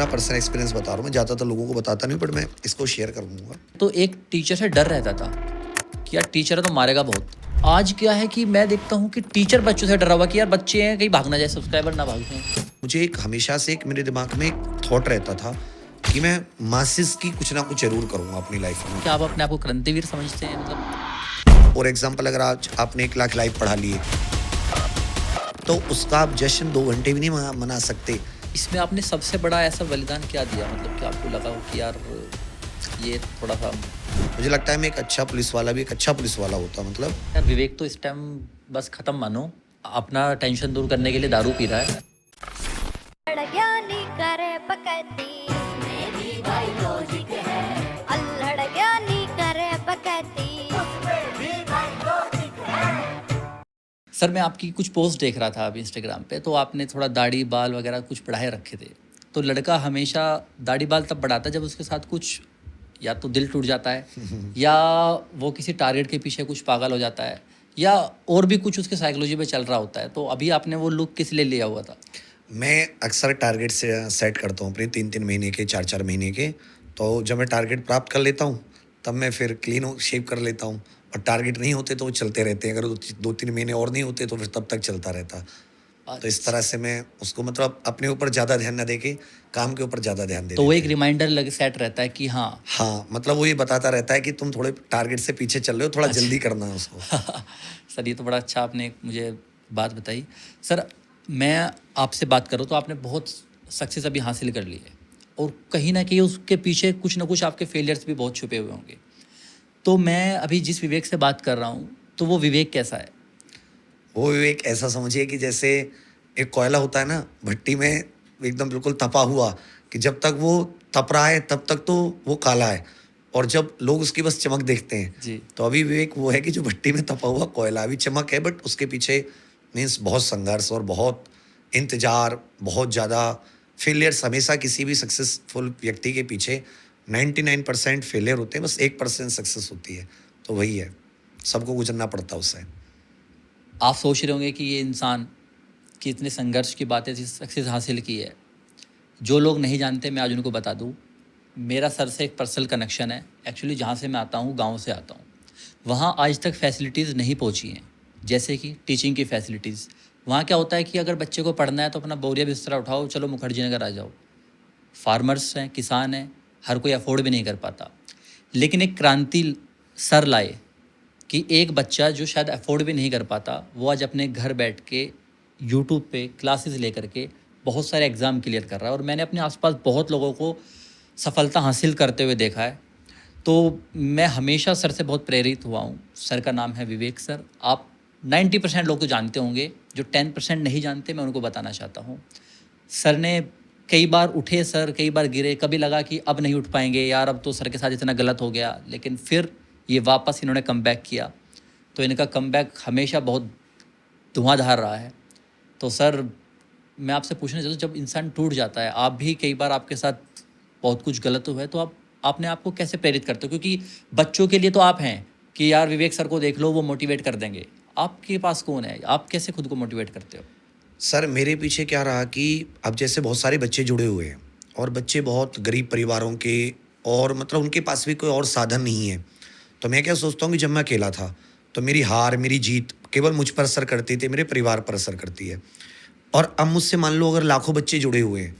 अपना personal experience बता रहा हूँ। मैं ज़्यादातर लोगों को बताता नहीं, बट मैं इसको शेयर करूँगा। तो एक टीचर से डर रहता था कि यार टीचर है तो मारेगा बहुत। आज क्या है कि मैं देखता हूँ कि टीचर बच्चों से डरा हुआ कि यार बच्चे हैं, कहीं भाग ना जाए, सब्सक्राइबर ना भाग जाए। मुझे एक हमेशा से एक मेरे दिमाग में एक थॉट रहता था कि मैं मासेस की कुछ ना कुछ ज़रूर करूँगा अपनी लाइफ में। क्या आप अपने आप को क्रांतिवीर समझते हैं? मतलब फॉर एग्जाम्पल, अगर आज आपने 1 लाख लाइव पढ़ा लिए, तो उसका आप जश्न 2 घंटे भी नहीं मना सकते। इसमें आपने सबसे बड़ा ऐसा बलिदान क्या दिया, मतलब कि आपको लगा हो कि यार ये थोड़ा सा। मुझे लगता है मैं एक अच्छा पुलिस वाला भी एक अच्छा पुलिस वाला होता, मतलब यार विवेक तो इस टाइम बस खत्म मानो, अपना टेंशन दूर करने के लिए दारू पी रहा है। ज्ञानी करे पकती उसमें भी भाई लॉजिक है। अल्हड़ ज्ञानी करे पकती उसमें भी भाई लॉजिक है। सर मैं आपकी कुछ पोस्ट देख रहा था अभी इंस्टाग्राम पे, तो आपने थोड़ा दाढ़ी बाल वगैरह कुछ बढ़ाए रखे थे। तो लड़का हमेशा दाढ़ी बाल तब बढ़ाता है जब उसके साथ कुछ या तो दिल टूट जाता है या वो किसी टारगेट के पीछे कुछ पागल हो जाता है या और भी कुछ उसके साइकोलॉजी में चल रहा होता है। तो अभी आपने वो लुक किस लिए लिया हुआ था? मैं अक्सर टारगेट से सेट करता हूँ अपने 3-3 महीने के, 4-4 महीने के। तो जब मैं टारगेट प्राप्त कर लेता हूँ, तब मैं फिर क्लीन शेव कर लेता हूँ। और टारगेट नहीं होते तो वो चलते रहते हैं। अगर 2-3 महीने और नहीं होते तो फिर तब तक चलता रहता। तो इस तरह से मैं उसको, मतलब अपने ऊपर ज़्यादा ध्यान ना देके काम के ऊपर ज़्यादा ध्यान दे तो वो देते एक हैं। रिमाइंडर लगे सेट रहता है कि हाँ। हाँ, मतलब वो ये बताता रहता है कि तुम थोड़े टारगेट से पीछे चल रहे हो, थोड़ा जल्दी करना है उसको। सर ये तो बड़ा अच्छा आपने एक मुझे बात बताई। सर मैं आपसे बात करूँ तो आपने बहुत सक्सेस अभी हासिल कर ली है और कहीं ना कहीं उसके पीछे कुछ ना कुछ आपके फेलियर्स भी बहुत छुपे हुए होंगे। तो मैं अभी जिस विवेक से बात कर रहा हूँ, तो वो विवेक कैसा है? वो एक ऐसा समझिए कि जैसे एक कोयला होता है ना भट्टी में, एकदम बिल्कुल तपा हुआ, कि जब तक वो तप रहा है तब तक तो वो काला है, और जब लोग उसकी बस चमक देखते हैं। जी। तो अभी विवेक वो है कि जो भट्टी में तपा हुआ कोयला, अभी चमक है बट उसके पीछे मीन्स बहुत संघर्ष और बहुत इंतजार, बहुत ज़्यादा फेलियर्स। हमेशा किसी भी सक्सेसफुल व्यक्ति के पीछे 99% फेलियर होते हैं, बस 1% सक्सेस होती है। तो वही है, सबको गुजरना पड़ता है उससे। आप सोच रहे होंगे कि ये इंसान की इतने संघर्ष की बातें सक्सेस हासिल की है। जो लोग नहीं जानते मैं आज उनको बता दूं, मेरा सर से एक पर्सनल कनेक्शन है। एक्चुअली जहाँ से मैं आता हूँ, गांव से आता हूँ, वहाँ आज तक फैसिलिटीज़ नहीं पहुँची हैं, जैसे कि टीचिंग की फैसिलिटीज़। वहाँ क्या होता है कि अगर बच्चे को पढ़ना है तो अपना बोरिया बिस्तरा उठाओ, चलो मुखर्जी नगर आ जाओ। फार्मर्स हैं, किसान हैं, हर कोई अफोर्ड भी नहीं कर पाता। लेकिन एक क्रांति सर लाए कि एक बच्चा जो शायद अफोर्ड भी नहीं कर पाता, वो आज अपने घर बैठ के यूट्यूब पे क्लासेस लेकर के बहुत सारे एग्ज़ाम क्लियर कर रहा है। और मैंने अपने आसपास बहुत लोगों को सफलता हासिल करते हुए देखा है। तो मैं हमेशा सर से बहुत प्रेरित हुआ हूँ। सर का नाम है विवेक सर। आप 90% लोग तो जानते होंगे, जो 10% नहीं जानते मैं उनको बताना चाहता हूँ। सर ने कई बार उठे सर, कई बार गिरे, कभी लगा कि अब नहीं उठ पाएंगे यार, अब तो सर के साथ इतना गलत हो गया, लेकिन फिर ये वापस इन्होंने कमबैक किया। तो इनका कमबैक हमेशा बहुत धुआंधार रहा है। तो सर मैं आपसे पूछना चाहता हूँ, जब इंसान टूट जाता है, आप भी कई बार आपके साथ बहुत कुछ गलत हुआ है, तो आप अपने आप को कैसे प्रेरित करते हो? क्योंकि बच्चों के लिए तो आप हैं कि यार विवेक सर को देख लो, वो मोटिवेट कर देंगे। आपके पास कौन है? आप कैसे खुद को मोटिवेट करते हो? सर मेरे पीछे क्या रहा कि अब जैसे बहुत सारे बच्चे जुड़े हुए हैं, और बच्चे बहुत गरीब परिवारों के, और मतलब उनके पास भी कोई और साधन नहीं है। तो मैं क्या सोचता हूँ कि जब मैं अकेला था तो मेरी हार, मेरी जीत केवल मुझ पर असर करती थी, मेरे परिवार पर असर करती है। और अब मुझसे मान लो अगर लाखों बच्चे जुड़े हुए हैं,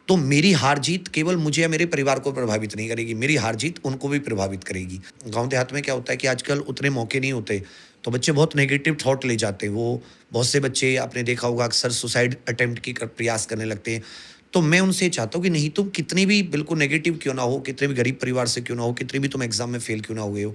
तो मेरी हार जीत केवल मुझे या मेरे परिवार को प्रभावित नहीं करेगी, मेरी हार जीत उनको भी प्रभावित करेगी। गांव देहात में क्या होता है कि आजकल उतने मौके नहीं होते, तो बच्चे बहुत नेगेटिव थॉट ले जाते हैं। वो बहुत से बच्चे आपने देखा होगा अक्सर सुसाइड अटेम्प्ट की प्रयास करने लगते हैं। तो मैं उनसे ये चाहता हूँ कि नहीं, तुम कितनी भी बिल्कुल नेगेटिव क्यों ना हो, कितने भी गरीब परिवार से क्यों ना हो, कितनी भी तुम एग्जाम में फेल क्यों ना हुए हो,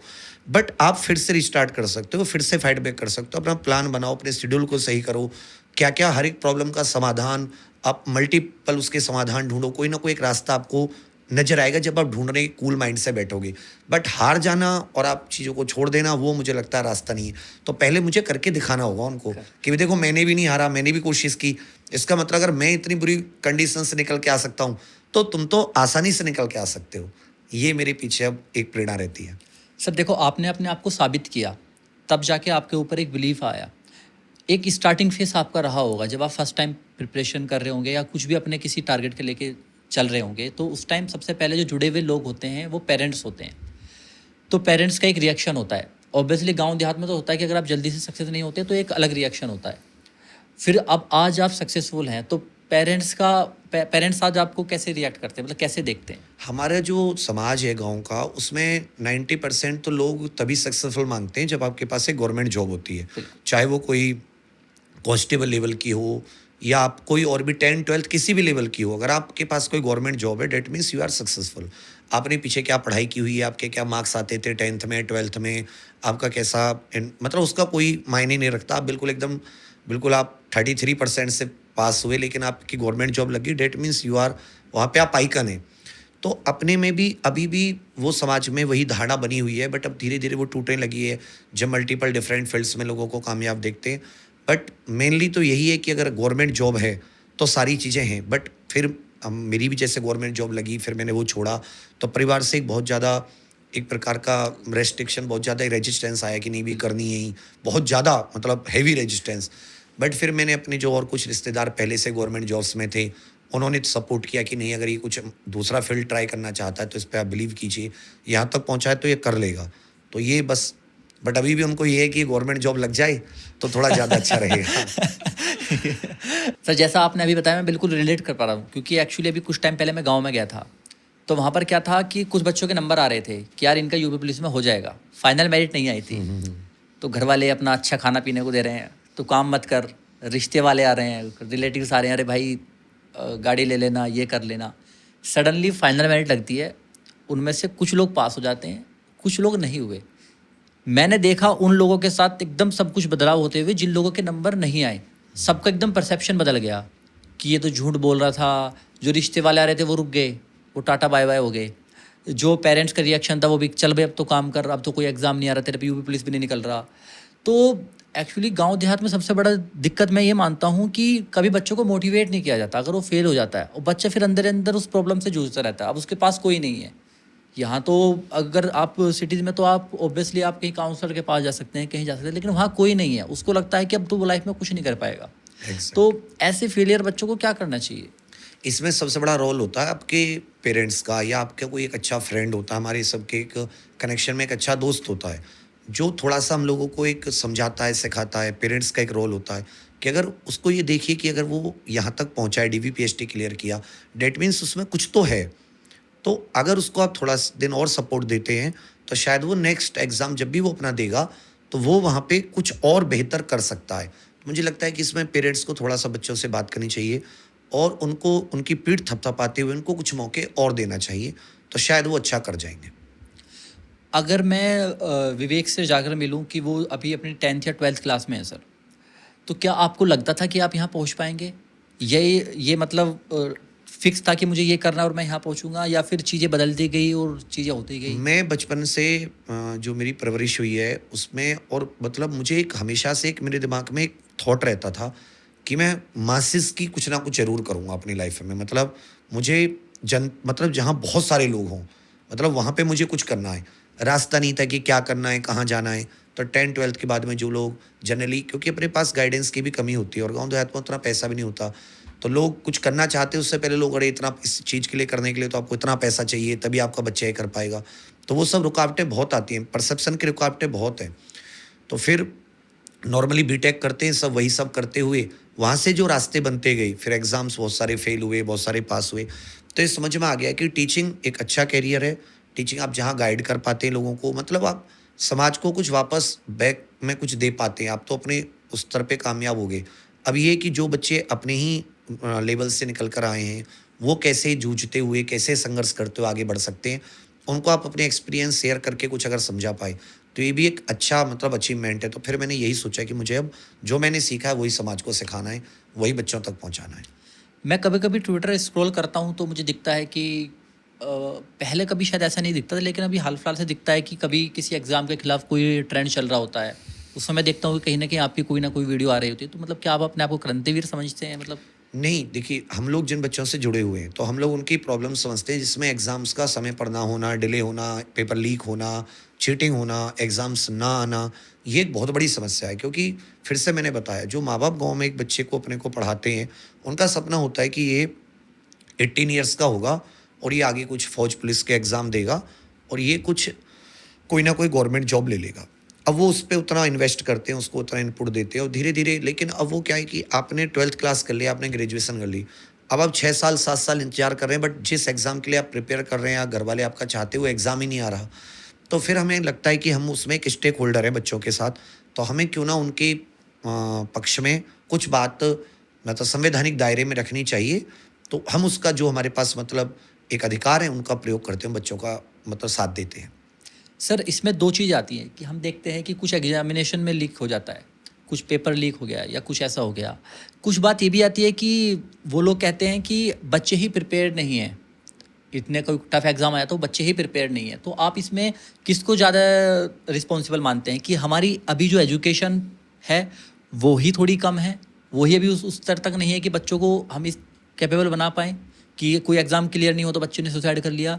बट आप फिर से रिस्टार्ट कर सकते हो, फिर से फाइट बैक कर सकते हो। अपना प्लान बनाओ, अपने शेड्यूल को सही करो, क्या क्या हर एक प्रॉब्लम का समाधान, आप मल्टीपल उसके समाधान ढूंढो, कोई ना कोई एक रास्ता आपको नजर आएगा जब आप ढूंढने के कूल माइंड से बैठोगे। बट हार जाना और आप चीज़ों को छोड़ देना, वो मुझे लगता है रास्ता नहीं है। तो पहले मुझे करके दिखाना होगा उनको कि देखो मैंने भी नहीं हारा, मैंने भी कोशिश की। इसका मतलब अगर मैं इतनी बुरी कंडीशन से निकल के आ सकता हूँ, तो तुम तो आसानी से निकल के आ सकते हो। ये मेरे पीछे अब एक प्रेरणा रहती है। सर देखो, आपने अपने आप को साबित किया, तब जाके आपके ऊपर एक बिलीफ आया। एक स्टार्टिंग फेस आपका रहा होगा जब आप फर्स्ट टाइम प्रिपरेशन कर रहे होंगे या कुछ भी अपने किसी टारगेट के लेके चल रहे होंगे, तो उस टाइम सबसे पहले जो जुड़े हुए लोग होते हैं वो पेरेंट्स होते हैं। तो पेरेंट्स का एक रिएक्शन होता है। ऑब्वियसली गांव देहात में तो होता है कि अगर आप जल्दी से सक्सेस नहीं होते तो एक अलग रिएक्शन होता है। फिर अब आज आप सक्सेसफुल हैं तो पेरेंट्स आज आपको कैसे रिएक्ट करते हैं, मतलब कैसे देखते हैं? हमारा जो समाज है गाँव का, उसमें 90% तो लोग तभी सक्सेसफुल मानते हैं जब आपके पास एक गवर्नमेंट जॉब होती है। चाहे वो कोई कांस्टेबल लेवल की हो या आप कोई और भी 10-12 किसी भी लेवल की हो, अगर आपके पास कोई गवर्नमेंट जॉब है, that means you are successful. आपने पीछे क्या पढ़ाई की हुई है, आपके क्या मार्क्स आते थे 10th में, 12th में, आपका कैसा मतलब उसका कोई मायने नहीं रखता। आप बिल्कुल आप 33% से पास हुए लेकिन आपकी गवर्नमेंट जॉब लगी, डेट मीन्स यू आर, वहाँ पे आप आइकन हैं। तो अपने में भी अभी भी वो समाज में वही धारणा बनी हुई है, बट अब धीरे धीरे वो टूटने लगी है जब मल्टीपल डिफरेंट फील्ड्स में लोगों को कामयाब देखते हैं। बट मेनली तो यही है कि अगर गवर्नमेंट जॉब है तो सारी चीज़ें हैं। बट फिर मेरी भी जैसे गवर्नमेंट जॉब लगी, फिर मैंने वो छोड़ा, तो परिवार से एक बहुत ज़्यादा एक प्रकार का रेस्ट्रिक्शन, बहुत ज़्यादा रेजिस्टेंस आया कि नहीं भी करनी है ही, बहुत ज़्यादा मतलब हैवी रेजिस्टेंस। बट फिर मैंने अपने जो और कुछ रिश्तेदार पहले से गवर्नमेंट जॉब्स में थे, उन्होंने सपोर्ट किया कि नहीं, अगर ये कुछ दूसरा फील्ड ट्राई करना चाहता है तो इस पर आप बिलीव कीजिए, यहाँ तक पहुँचा है तो ये कर लेगा। तो ये बस, बट अभी भी उनको ये है कि गवर्नमेंट जॉब लग जाए तो थोड़ा ज़्यादा अच्छा रहेगा। सर जैसा आपने अभी बताया मैं बिल्कुल रिलेट कर पा रहा हूँ, क्योंकि एक्चुअली अभी कुछ टाइम पहले मैं गांव में गया था, तो वहाँ पर क्या था कि कुछ बच्चों के नंबर आ रहे थे कि यार इनका यूपी पुलिस में हो जाएगा, फाइनल मेरिट नहीं आई थी। तो घर वाले अपना अच्छा खाना पीने को दे रहे हैं, तो काम मत कर, रिश्ते वाले आ रहे हैं, रिलेटिव्स आ रहे हैं, अरे भाई गाड़ी ले लेना, ये कर लेना। सडनली फाइनल मेरिट लगती है, उनमें से कुछ लोग पास हो जाते हैं, कुछ लोग नहीं हुए। मैंने देखा उन लोगों के साथ एकदम सब कुछ बदलाव होते हुए जिन लोगों के नंबर नहीं आए। सबका एकदम परसेप्शन बदल गया कि ये तो झूठ बोल रहा था, जो रिश्ते वाले आ रहे थे वो रुक गए, वो टाटा बाय बाय हो गए। जो पेरेंट्स का रिएक्शन था वो भी चल भाई अब तो काम कर, अब तो कोई एग्ज़ाम नहीं आ रहा, तेरे पे यूपी पुलिस भी नहीं निकल रहा। तो एक्चुअली गांव देहात में सबसे बड़ा दिक्कत मैं ये मानता हूँ कि कभी बच्चों को मोटिवेट नहीं किया जाता। अगर वो फेल हो जाता है और बच्चा फिर अंदर अंदर उस प्रॉब्लम से जूझता रहता है, अब उसके पास कोई नहीं है। यहाँ तो अगर आप सिटीज़ में तो आप ऑब्वियसली आप कहीं काउंसलर के पास जा सकते हैं, कहीं जा सकते हैं, लेकिन वहाँ कोई नहीं है। उसको लगता है कि अब तो वो लाइफ में कुछ नहीं कर पाएगा। तो ऐसे फेलियर बच्चों को क्या करना चाहिए? इसमें सबसे बड़ा रोल होता है आपके पेरेंट्स का, या आपका कोई एक अच्छा फ्रेंड होता है, हमारे सबके एक कनेक्शन में एक अच्छा दोस्त होता है जो थोड़ा सा हम लोगों को एक समझाता है, सिखाता है। पेरेंट्स का एक रोल होता है कि अगर उसको ये देखिए कि अगर वो यहाँ तक पहुँचा है, DVPST क्लियर किया, डेट मीन्स उसमें कुछ तो है। तो अगर उसको आप थोड़ा दिन और सपोर्ट देते हैं तो शायद वो नेक्स्ट एग्ज़ाम जब भी वो अपना देगा तो वो वहाँ पे कुछ और बेहतर कर सकता है। तो मुझे लगता है कि इसमें पेरेंट्स को थोड़ा सा बच्चों से बात करनी चाहिए और उनको उनकी पीठ थपथपाते हुए उनको कुछ मौके और देना चाहिए, तो शायद वो अच्छा कर जाएंगे। अगर मैं विवेक से जाकर मिलूं कि वो अभी अपनी 10th या 12th क्लास में है सर, तो क्या आपको लगता था कि आप यहाँ पहुँच पाएंगे? ये मतलब फिक्स था कि मुझे ये करना और मैं यहाँ पहुँचूंगा, या फिर चीज़ें बदलती गई और चीज़ें होती गई? मैं बचपन से जो मेरी परवरिश हुई है उसमें, और मतलब मुझे एक हमेशा से एक मेरे दिमाग में एक थॉट रहता था कि मैं मासिस की कुछ ना कुछ ज़रूर करूँगा अपनी लाइफ में। मतलब मुझे मतलब जहाँ बहुत सारे लोग हों, मतलब वहाँ पे मुझे कुछ करना है। रास्ता नहीं था कि क्या करना है, कहाँ जाना है। तो 10th-12th के बाद में जो लोग जनरली, क्योंकि अपने पास गाइडेंस की भी कमी होती है और गाँव देहात में उतना पैसा भी नहीं होता, तो लोग कुछ करना चाहते हैं उससे पहले लोग, अरे इतना इस चीज़ के लिए करने के लिए तो आपको इतना पैसा चाहिए तभी आपका बच्चा ये कर पाएगा। तो वो सब रुकावटें बहुत आती हैं, परसेप्शन की रुकावटें बहुत हैं। तो फिर नॉर्मली बीटेक करते हैं सब, वही सब करते हुए वहाँ से जो रास्ते बनते गए, फिर एग्ज़ाम्स बहुत सारे फेल हुए, बहुत सारे पास हुए, तो ये समझ में आ गया कि टीचिंग एक अच्छा कैरियर है। टीचिंग आप जहाँ गाइड कर पाते हैं लोगों को, मतलब आप समाज को कुछ वापस बैक में कुछ दे पाते हैं, आप तो अपने उस स्तर पे कामयाब हो गए। अब ये कि जो बच्चे अपने ही लेवल से निकल कर आए हैं, वो कैसे जूझते हुए, कैसे संघर्ष करते हुए आगे बढ़ सकते हैं, उनको आप अपने एक्सपीरियंस शेयर करके कुछ अगर समझा पाए तो ये भी एक अच्छा मतलब अचीवमेंट है। तो फिर मैंने यही सोचा कि मुझे अब जो मैंने सीखा है वही समाज को सिखाना है, वही बच्चों तक पहुंचाना है। मैं कभी कभी ट्विटर स्क्रॉल करता हूँ तो मुझे दिखता है कि पहले कभी शायद ऐसा नहीं दिखता था, लेकिन अभी हाल फिलहाल से दिखता है कि कभी किसी एग्ज़ाम के खिलाफ कोई ट्रेंड चल रहा होता है, उस समय देखता हूँ कि कहीं ना कहीं आपकी कोई ना कोई वीडियो आ रही होती है। तो मतलब क्या आप अपने आप को क्रांतिवीर समझते हैं? मतलब नहीं, देखिए हम लोग जिन बच्चों से जुड़े हुए हैं तो हम लोग उनकी प्रॉब्लम समझते हैं, जिसमें एग्ज़ाम्स का समय पर ना होना, डिले होना, पेपर लीक होना, चीटिंग होना, एग्ज़ाम्स ना आना, ये एक बहुत बड़ी समस्या है। क्योंकि फिर से मैंने बताया, जो माँ बाप गाँव में एक बच्चे को अपने को पढ़ाते हैं, उनका सपना होता है कि ये 18 ईयर्स का होगा और ये आगे कुछ फौज पुलिस के एग्ज़ाम देगा और ये कुछ कोई ना कोई गवर्नमेंट जॉब ले लेगा। अब वो उस पे उतना इन्वेस्ट करते हैं, उसको उतना इनपुट देते हैं और धीरे-धीरे, लेकिन अब वो क्या है कि आपने 12th क्लास कर लिया, आपने ग्रेजुएशन कर ली। अब आप 6 साल 7 साल इंतज़ार कर रहे हैं, बट जिस एग्ज़ाम के लिए आप प्रिपेयर कर रहे हैं या घर वाले आपका चाहते हुए एग्ज़ाम ही नहीं आ रहा। तो फिर हमें लगता है कि हम उसमें एक स्टेक होल्डर हैं बच्चों के साथ, तो हमें क्यों ना उनके पक्ष में कुछ बात मतलब संवैधानिक दायरे में रखनी चाहिए। तो हम उसका जो हमारे पास मतलब एक अधिकार है उनका प्रयोग करते हैं, बच्चों का मतलब साथ देते हैं। सर इसमें दो चीज़ आती हैं कि हम देखते हैं कि कुछ एग्जामिनेशन में लीक हो जाता है, कुछ पेपर लीक हो गया या कुछ ऐसा हो गया। कुछ बात ये भी आती है कि वो लोग कहते हैं कि बच्चे ही प्रिपेयर्ड नहीं हैं, इतने कोई टफ एग्ज़ाम आया तो बच्चे ही प्रिपेयर नहीं है। तो आप इसमें किसको ज़्यादा रिस्पॉन्सिबल मानते हैं कि हमारी अभी जो एजुकेशन है वो ही थोड़ी कम है, वो ही अभी उस स्तर तक नहीं है कि बच्चों को हम इस कैपेबल बना पाएँ कि कोई एग्ज़ाम क्लियर नहीं हो तो बच्चे ने सुसाइड कर लिया,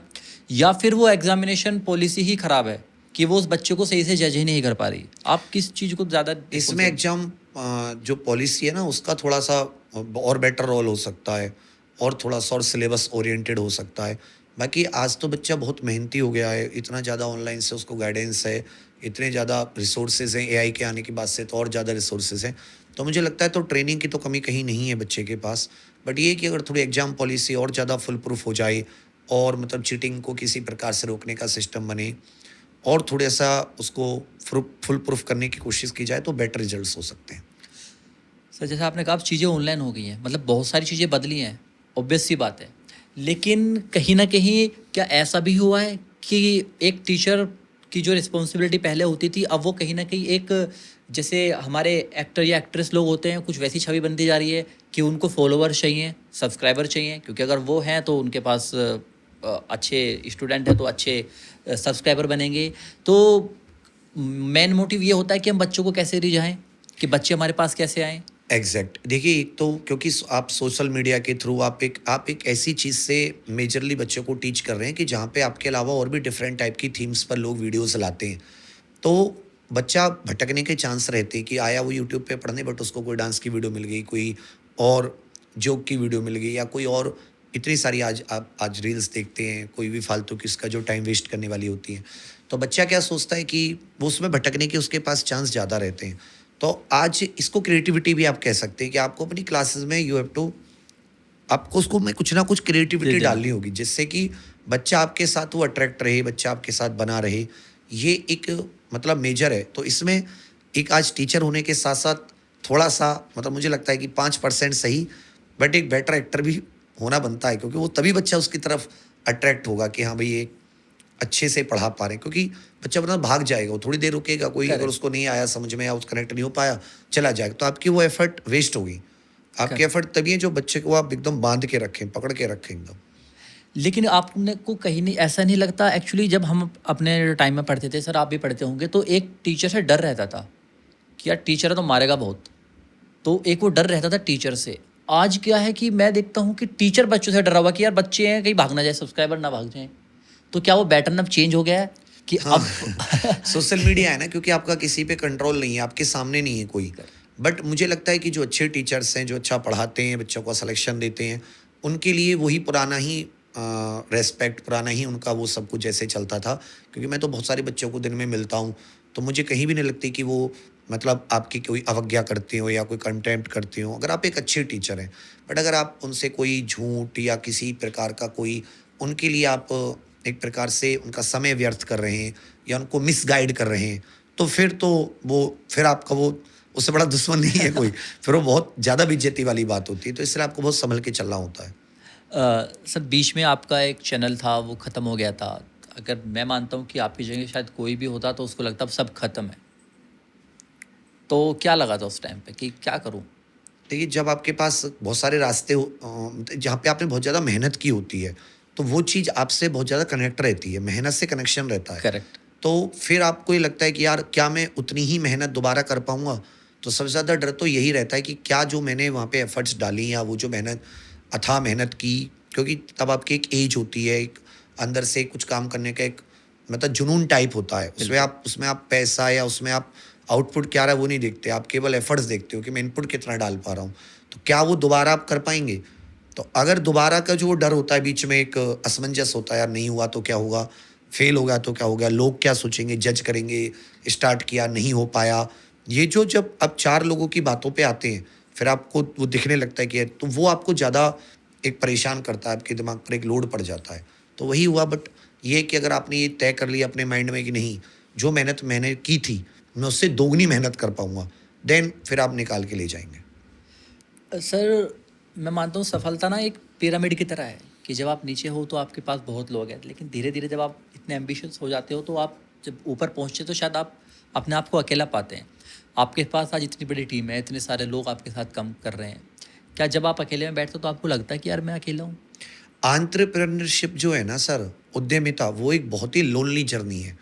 या फिर वो एग्जामिनेशन पॉलिसी ही ख़राब है कि वो उस बच्चे को सही से जज ही नहीं कर पा रही? आप किस चीज़ को ज़्यादा इसमें एग्जाम जो पॉलिसी है ना उसका थोड़ा सा और बेटर रोल हो सकता है और थोड़ा सा और सिलेबस ओरिएंटेड हो सकता है। बाकी आज तो बच्चा बहुत मेहनती हो गया है, इतना ज़्यादा ऑनलाइन से उसको गाइडेंस है, इतने ज़्यादा रिसोर्सेज हैं, एआई के आने के बाद से तो और ज़्यादा रिसोर्सेज हैं। तो मुझे लगता है तो ट्रेनिंग की तो कमी कहीं नहीं है बच्चे के पास, बट ये कि अगर थोड़ी एग्जाम पॉलिसी और ज़्यादा फुल प्रूफ हो जाए और मतलब चीटिंग को किसी प्रकार से रोकने का सिस्टम बने और थोड़ा सा उसको फुल प्रूफ करने की कोशिश की जाए तो बेटर रिजल्ट्स हो सकते हैं। सर जैसे आपने कहा अब चीज़ें ऑनलाइन हो गई हैं, मतलब बहुत सारी चीज़ें बदली हैं, ऑब्वियस सी बात है, लेकिन कहीं ना कहीं क्या ऐसा भी हुआ है कि एक टीचर की जो रिस्पॉन्सिबिलिटी पहले होती थी अब वो कहीं ना कहीं एक, जैसे हमारे एक्टर या एक्ट्रेस लोग होते हैं, कुछ वैसी छवि बनती जा रही है कि उनको फॉलोवर चाहिए, सब्सक्राइबर चाहिए, क्योंकि अगर वो हैं तो उनके पास अच्छे स्टूडेंट हैं तो अच्छे सब्सक्राइबर बनेंगे। तो मेन मोटिव ये होता है कि हम बच्चों को कैसे रिझाएं, कि बच्चे हमारे पास कैसे आएँ। एग्जैक्ट देखिए, एक तो क्योंकि आप सोशल मीडिया के थ्रू आप एक ऐसी चीज़ से मेजरली बच्चों को टीच कर रहे हैं कि जहाँ पे आपके अलावा और भी डिफरेंट टाइप की थीम्स पर लोग वीडियोस लाते हैं, तो बच्चा भटकने के चांस रहते हैं कि आया वो यूट्यूब पे पढ़ने, बट उसको कोई डांस की वीडियो मिल गई, कोई और जोक की वीडियो मिल गई, या कोई और इतनी सारी आज रील्स देखते हैं, कोई भी फालतू की उसका जो टाइम वेस्ट करने वाली होती हैं। तो बच्चा क्या सोचता है कि वो उसमें भटकने के उसके पास चांस ज़्यादा रहते हैं। तो आज इसको क्रिएटिविटी भी आप कह सकते हैं कि आपको अपनी क्लासेस में यू हैव टू, आपको उसको में कुछ ना कुछ क्रिएटिविटी डालनी होगी जिससे कि बच्चा आपके साथ वो अट्रैक्ट रहे, बच्चा आपके साथ बना रहे। ये एक मतलब मेजर है। तो इसमें एक आज टीचर होने के साथ साथ थोड़ा सा मतलब मुझे लगता है कि 5% सही, बट एक बेटर एक्टर भी होना बनता है, क्योंकि वो तभी बच्चा उसकी तरफ अट्रैक्ट होगा कि हाँ भाई ये अच्छे से पढ़ा पा रहे हैं। क्योंकि बच्चा वरना भाग जाएगा, वो थोड़ी देर रुकेगा, कोई अगर उसको नहीं आया समझ में या उस कनेक्ट नहीं हो पाया चला जाएगा, तो आपकी वो एफर्ट वेस्ट होगी। आपकी एफर्ट तभी है जो बच्चे को आप एकदम बांध के रखें, पकड़ के रखें एकदम। लेकिन आपने को कहीं नहीं ऐसा नहीं लगता, एक्चुअली जब हम अपने टाइम में पढ़ते थे, सर आप भी पढ़ते होंगे, तो एक टीचर से डर रहता था कि यार टीचर है तो मारेगा बहुत, तो एक वो डर रहता था टीचर से। आज क्या है कि मैं देखता हूँ कि टीचर बच्चों से डरा हुआ कि यार बच्चे हैं कहीं भाग ना जाए, सब्सक्राइबर ना भाग जाए। तो क्या वो पैटर्न अब चेंज हो गया है कि हाँ, अब सोशल मीडिया है ना, क्योंकि आपका किसी पे कंट्रोल नहीं है, आपके सामने नहीं है कोई। बट मुझे लगता है कि जो अच्छे टीचर्स हैं, जो अच्छा पढ़ाते हैं, बच्चों को सिलेक्शन देते हैं, उनके लिए वही पुराना ही रेस्पेक्ट, पुराना ही उनका वो सब कुछ जैसे चलता था। क्योंकि मैं तो बहुत सारे बच्चों को दिन में मिलता हूँ, तो मुझे कहीं भी नहीं लगती कि वो मतलब आपकी कोई अवज्ञा करते हो या कोई कंटेम्प्ट करते हो, अगर आप एक अच्छे टीचर हैं। बट अगर आप उनसे कोई झूठ या किसी प्रकार का कोई उनके लिए आप एक प्रकार से उनका समय व्यर्थ कर रहे हैं या उनको मिसगाइड कर रहे हैं, तो फिर आपका वो उससे बड़ा दुश्मन नहीं है कोई। फिर वो बहुत ज़्यादा बेइज्जती वाली बात होती है। तो इसलिए आपको बहुत संभल के चलना होता है। सर बीच में आपका एक चैनल था वो ख़त्म हो गया था। अगर मैं मानता हूँ कि आपकी जगह शायद कोई भी होता तो उसको लगता अब सब खत्म है, तो क्या लगा था उस टाइम पे कि क्या करूँ? देखिए, जब आपके पास बहुत सारे रास्ते जहाँ पे आपने बहुत ज़्यादा मेहनत की होती है, तो वो चीज़ आपसे बहुत ज़्यादा कनेक्ट रहती है, मेहनत से कनेक्शन रहता है। करेक्ट। तो फिर आपको ये लगता है कि यार क्या मैं उतनी ही मेहनत दोबारा कर पाऊँगा? तो सबसे ज़्यादा डर तो यही रहता है कि क्या जो मैंने वहाँ पे एफर्ट्स डाली या वो जो मेहनत, अथाह मेहनत की, क्योंकि तब आपकी एक एज होती है, एक अंदर से कुछ काम करने का एक मतलब जुनून टाइप होता है। उसमें आप पैसा या उसमें आप आउटपुट क्या रहा है वो नहीं देखते, आप केवल एफर्ट्स देखते हो कि मैं इनपुट कितना डाल पा रहा हूँ। तो क्या वो दोबारा आप कर पाएंगे? तो अगर दोबारा का जो डर होता है, बीच में एक असमंजस होता है, यार नहीं हुआ तो क्या होगा, फेल हो गया तो क्या हो गया, लोग क्या सोचेंगे, जज करेंगे, स्टार्ट किया नहीं हो पाया, ये जो जब अब 4 लोगों की बातों पे आते हैं, फिर आपको वो दिखने लगता है कि तो वो आपको ज़्यादा एक परेशान करता है, आपके दिमाग पर एक लोड पड़ जाता है। तो वही हुआ, बट ये है कि अगर आपने ये तय कर लिया अपने माइंड में कि नहीं, जो मेहनत मैंने की थी, मैं उससे दोगुनी मेहनत कर पाऊँगा, देन फिर आप निकाल के ले जाएँगे। सर मैं मानता हूँ सफलता ना एक पिरामिड की तरह है कि जब आप नीचे हो तो आपके पास बहुत लोग हैं, लेकिन धीरे धीरे जब आप इतने एम्बिशियस हो जाते हो तो आप जब ऊपर पहुँचते तो शायद आप अपने आप को अकेला पाते हैं। आपके पास आज इतनी बड़ी टीम है, इतने सारे लोग आपके साथ काम कर रहे हैं, क्या जब आप अकेले में बैठते हो तो आपको लगता है कि यार मैं अकेला हूँ? एंटरप्रेन्योरशिप जो है ना सर, उद्यमिता, वो एक बहुत ही लोनली जर्नी है।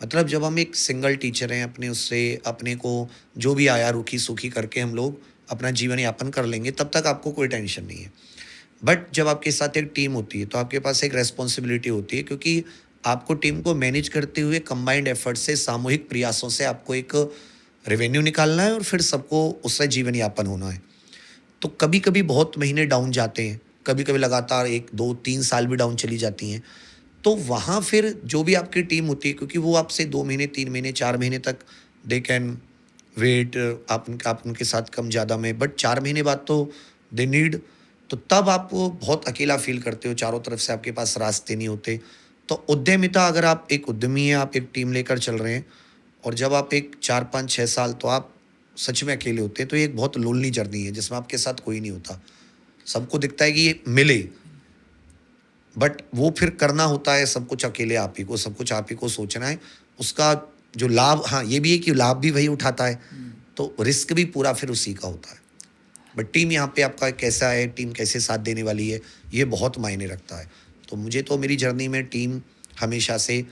मतलब जब हम एक सिंगल टीचर हैं, अपने उससे अपने को जो भी आया रूखी सूखी करके हम लोग अपना जीवन यापन कर लेंगे, तब तक आपको कोई टेंशन नहीं है। बट जब आपके साथ एक टीम होती है तो आपके पास एक रेस्पॉन्सिबिलिटी होती है, क्योंकि आपको टीम को मैनेज करते हुए कंबाइंड एफर्ट से, सामूहिक प्रयासों से आपको एक रेवेन्यू निकालना है और फिर सबको उससे जीवन यापन होना है। तो कभी कभी बहुत महीने डाउन जाते हैं, कभी कभी लगातार 1 2 3 साल भी डाउन चली जाती हैं। तो वहाँ फिर जो भी आपकी टीम होती है, क्योंकि वो आपसे 2 महीने 3 महीने 4 महीने तक दे कैन वेट, आप उनके साथ कम ज़्यादा में, बट 4 महीने बाद तो दे नीड, तो तब आप बहुत अकेला फील करते हो, चारों तरफ से आपके पास रास्ते नहीं होते। तो उद्यमिता, अगर आप एक उद्यमी हैं, आप एक टीम लेकर चल रहे हैं, और जब आप एक 4 5 6 साल तो आप सच में अकेले होते हैं, तो ये एक बहुत लोनली जर्नी है जिसमें आपके साथ कोई नहीं होता। सबको दिखता है कि ये मिले, बट वो फिर करना होता है सब कुछ अकेले आप ही को, सब कुछ आप ही को सोचना है। उसका जो लाभ, हाँ ये भी है कि लाभ भी वही उठाता है, तो रिस्क भी पूरा फिर उसी का होता है। बट टीम यहाँ पे आपका कैसा है, टीम कैसे साथ देने वाली है, ये बहुत मायने रखता है। तो मुझे तो मेरी जर्नी में टीम हमेशा से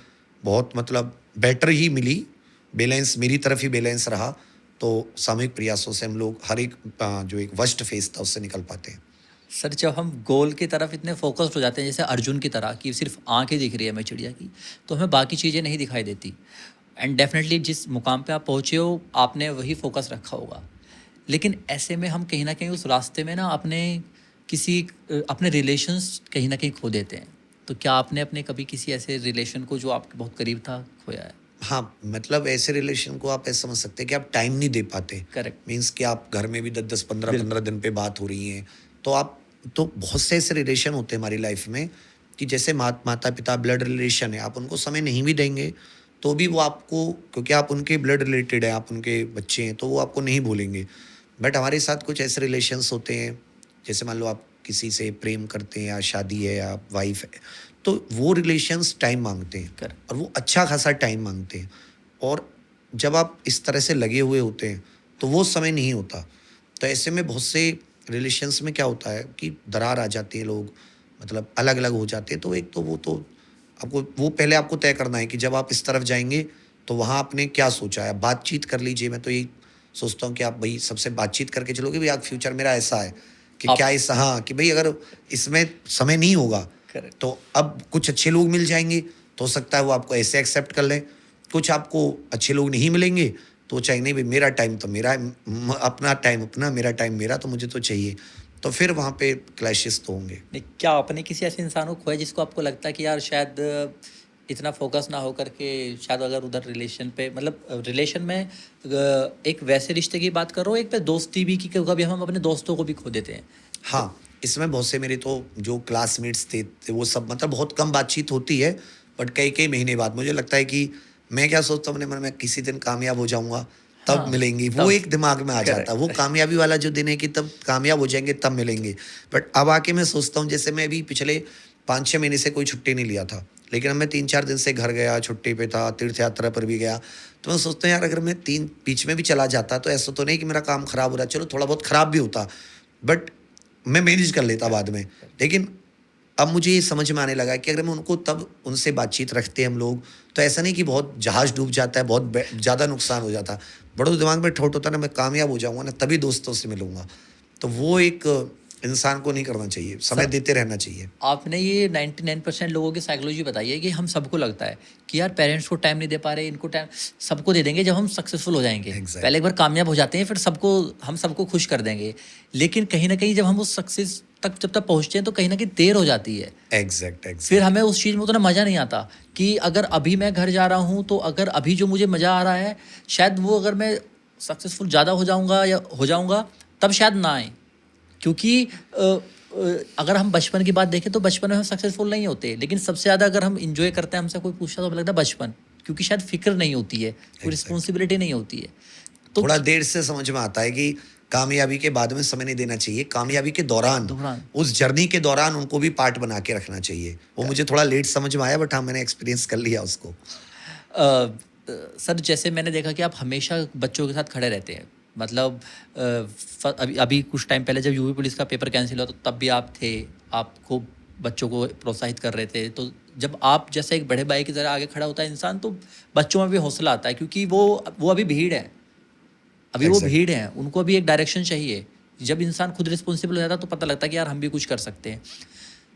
बहुत मतलब बेटर ही मिली, बैलेंस मेरी तरफ ही बैलेंस रहा। तो सामूहिक प्रयासों से हम लोग हर एक जो एक वर्स्ट फेज था उससे निकल पाते हैं। सर जब हम गोल की तरफ इतने फोकस्ड हो जाते हैं जैसे अर्जुन की तरह कि सिर्फ आंखें दिख रही है हमें चिड़िया की, तो हमें बाकी चीज़ें नहीं दिखाई देती। एंड डेफिनेटली जिस मुकाम पे आप पहुँचे हो आपने वही फोकस रखा होगा, लेकिन ऐसे में हम कहीं ना कहीं उस रास्ते में ना अपने रिलेशंस कहीं ना कहीं खो देते हैं। तो क्या आपने अपने कभी किसी ऐसे रिलेशन को जो आपके बहुत करीब था खोया है? हाँ, मतलब ऐसे रिलेशन को आप ऐसे समझ सकते हैं कि आप टाइम नहीं दे पाते। करेक्ट। मीन्स कि आप घर में भी 10 10 15 दिन पे बात हो रही हैं, तो आप, तो बहुत से ऐसे रिलेशन होते हैं हमारी लाइफ में कि जैसे माता पिता ब्लड रिलेशन है, आप उनको समय नहीं भी देंगे तो भी वो आपको, क्योंकि आप उनके ब्लड रिलेटेड हैं, आप उनके बच्चे हैं, तो वो आपको नहीं भूलेंगे। बट हमारे साथ कुछ ऐसे रिलेशंस होते हैं, जैसे मान लो आप किसी से प्रेम करते हैं, या शादी है, या वाइफ है, तो वो रिलेशंस टाइम मांगते हैं, Correct. और वो अच्छा खासा टाइम मांगते हैं। और जब आप इस तरह से लगे हुए होते हैं तो वो समय नहीं होता। तो ऐसे में बहुत से रिलेशंस में क्या होता है कि दरार आ जाती है, लोग मतलब अलग अलग हो जाते हैं। तो एक तो वो आपको वो पहले आपको तय करना है कि जब आप इस तरफ जाएंगे तो वहाँ आपने क्या सोचा है। बातचीत कर लीजिए, मैं तो यही सोचता हूँ कि आप भाई सबसे बातचीत करके चलोगे, भाई आज फ्यूचर मेरा ऐसा है कि क्या इस, हाँ कि भाई अगर इसमें समय नहीं होगा Correct. तो अब कुछ अच्छे लोग मिल जाएंगे, तो हो सकता है वो आपको ऐसे एक्सेप्ट कर लें। कुछ आपको अच्छे लोग नहीं मिलेंगे तो चाहिए नहीं भाई, मेरा टाइम तो मेरा, अपना टाइम अपना, मेरा टाइम मेरा, तो मुझे तो चाहिए। तो फिर वहाँ पे क्लैशेस तो होंगे। नहीं, क्या आपने किसी ऐसे इंसान को खोया जिसको आपको लगता है कि यार शायद इतना फोकस ना हो करके शायद अगर उधर रिलेशन पे, मतलब रिलेशन में एक वैसे रिश्ते की बात कर रहा हूँ, एक पे दोस्ती भी की, क्योंकि कभी हम अपने दोस्तों को भी खो देते हैं। हाँ, इसमें बहुत से मेरे तो जो क्लासमेट्स थे वो सब, मतलब बहुत कम बातचीत होती है, बट कई कई महीने बाद मुझे लगता है कि मैं क्या सोचता हूँ अपने मन में, किसी दिन कामयाब हो जाऊंगा तब हाँ, मिलेंगी, तब। वो एक दिमाग में आ जाता है, वो कामयाबी वाला जो दिन है कि तब कामयाब हो जाएंगे तब मिलेंगे। बट अब आके मैं सोचता हूँ, जैसे मैं अभी पिछले 5 6 महीने से कोई छुट्टी नहीं लिया था, लेकिन अब मैं 3 4 दिन से घर गया, छुट्टी पे था, तीर्थ यात्रा पर भी गया, तो मैं सोचता हूँ यार अगर मैं 3 बीच में भी चला जाता तो ऐसा तो नहीं कि मेरा काम खराब हो रहा, चलो थोड़ा बहुत खराब भी होता बट मैं मैनेज कर लेता बाद में। लेकिन अब मुझे ये समझ में आने लगा कि अगर मैं उनको तब उनसे बातचीत रखते हैं हम लोग, तो ऐसा नहीं कि बहुत जहाज डूब जाता है, बहुत ज़्यादा नुकसान हो जाता, बड़ों दिमाग में ठोट होता ना, मैं कामयाब हो जाऊंगा ना तभी दोस्तों से मिलूंगा। तो वो एक इंसान को नहीं करना चाहिए, समय देते रहना चाहिए। आपने ये 99% लोगों की साइकोलॉजी बताई है कि हम सबको लगता है कि यार पेरेंट्स को टाइम नहीं दे पा रहे, इनको टाइम सबको दे देंगे जब हम सक्सेसफुल हो जाएंगे। Exactly. पहले एक बार कामयाब हो जाते हैं फिर हम सबको खुश कर देंगे, लेकिन कहीं ना कहीं जब हम उस सक्सेस तक जब तक पहुँचते हैं तो कहीं ना कहीं देर हो जाती है। एग्जैक्ट फिर हमें उस चीज़ में उतना मज़ा नहीं आता कि अगर अभी मैं घर जा रहा हूँ तो अगर अभी जो मुझे मज़ा आ रहा है शायद वो अगर मैं सक्सेसफुल ज़्यादा हो जाऊँगा या हो जाऊँगा तब शायद ना आए। क्योंकि अगर हम बचपन की बात देखें तो बचपन में हम सक्सेसफुल नहीं होते, लेकिन सबसे ज़्यादा अगर हम इंजॉय करते हैं, हमसे कोई पूछता तो हमें लगता है बचपन, क्योंकि शायद फिक्र नहीं होती है, कोई रिस्पॉन्सिबिलिटी नहीं होती है। तो थोड़ा देर से समझ में आता है कि कामयाबी के बाद में समय नहीं देना चाहिए, कामयाबी के दौरान उस जर्नी के दौरान उनको भी पार्ट बना के रखना चाहिए। वो मुझे थोड़ा लेट समझ में आया, बट हाँ मैंने एक्सपीरियंस कर लिया उसको। सर जैसे मैंने देखा कि आप हमेशा बच्चों के साथ खड़े रहते हैं, मतलब अभी कुछ टाइम पहले जब यूपी पुलिस का पेपर कैंसिल हुआ तो तब भी आप थे, आप खूब बच्चों को प्रोत्साहित कर रहे थे। तो जब आप जैसे एक बड़े भाई की तरह आगे खड़ा होता है इंसान तो बच्चों में भी हौसला आता है, क्योंकि वो अभी भीड़ है, अभी वो भीड़ है, उनको अभी एक डायरेक्शन चाहिए। जब इंसान खुद रिस्पॉन्सिबल हो जाता है तो पता लगता है कि यार हम भी कुछ कर सकते हैं।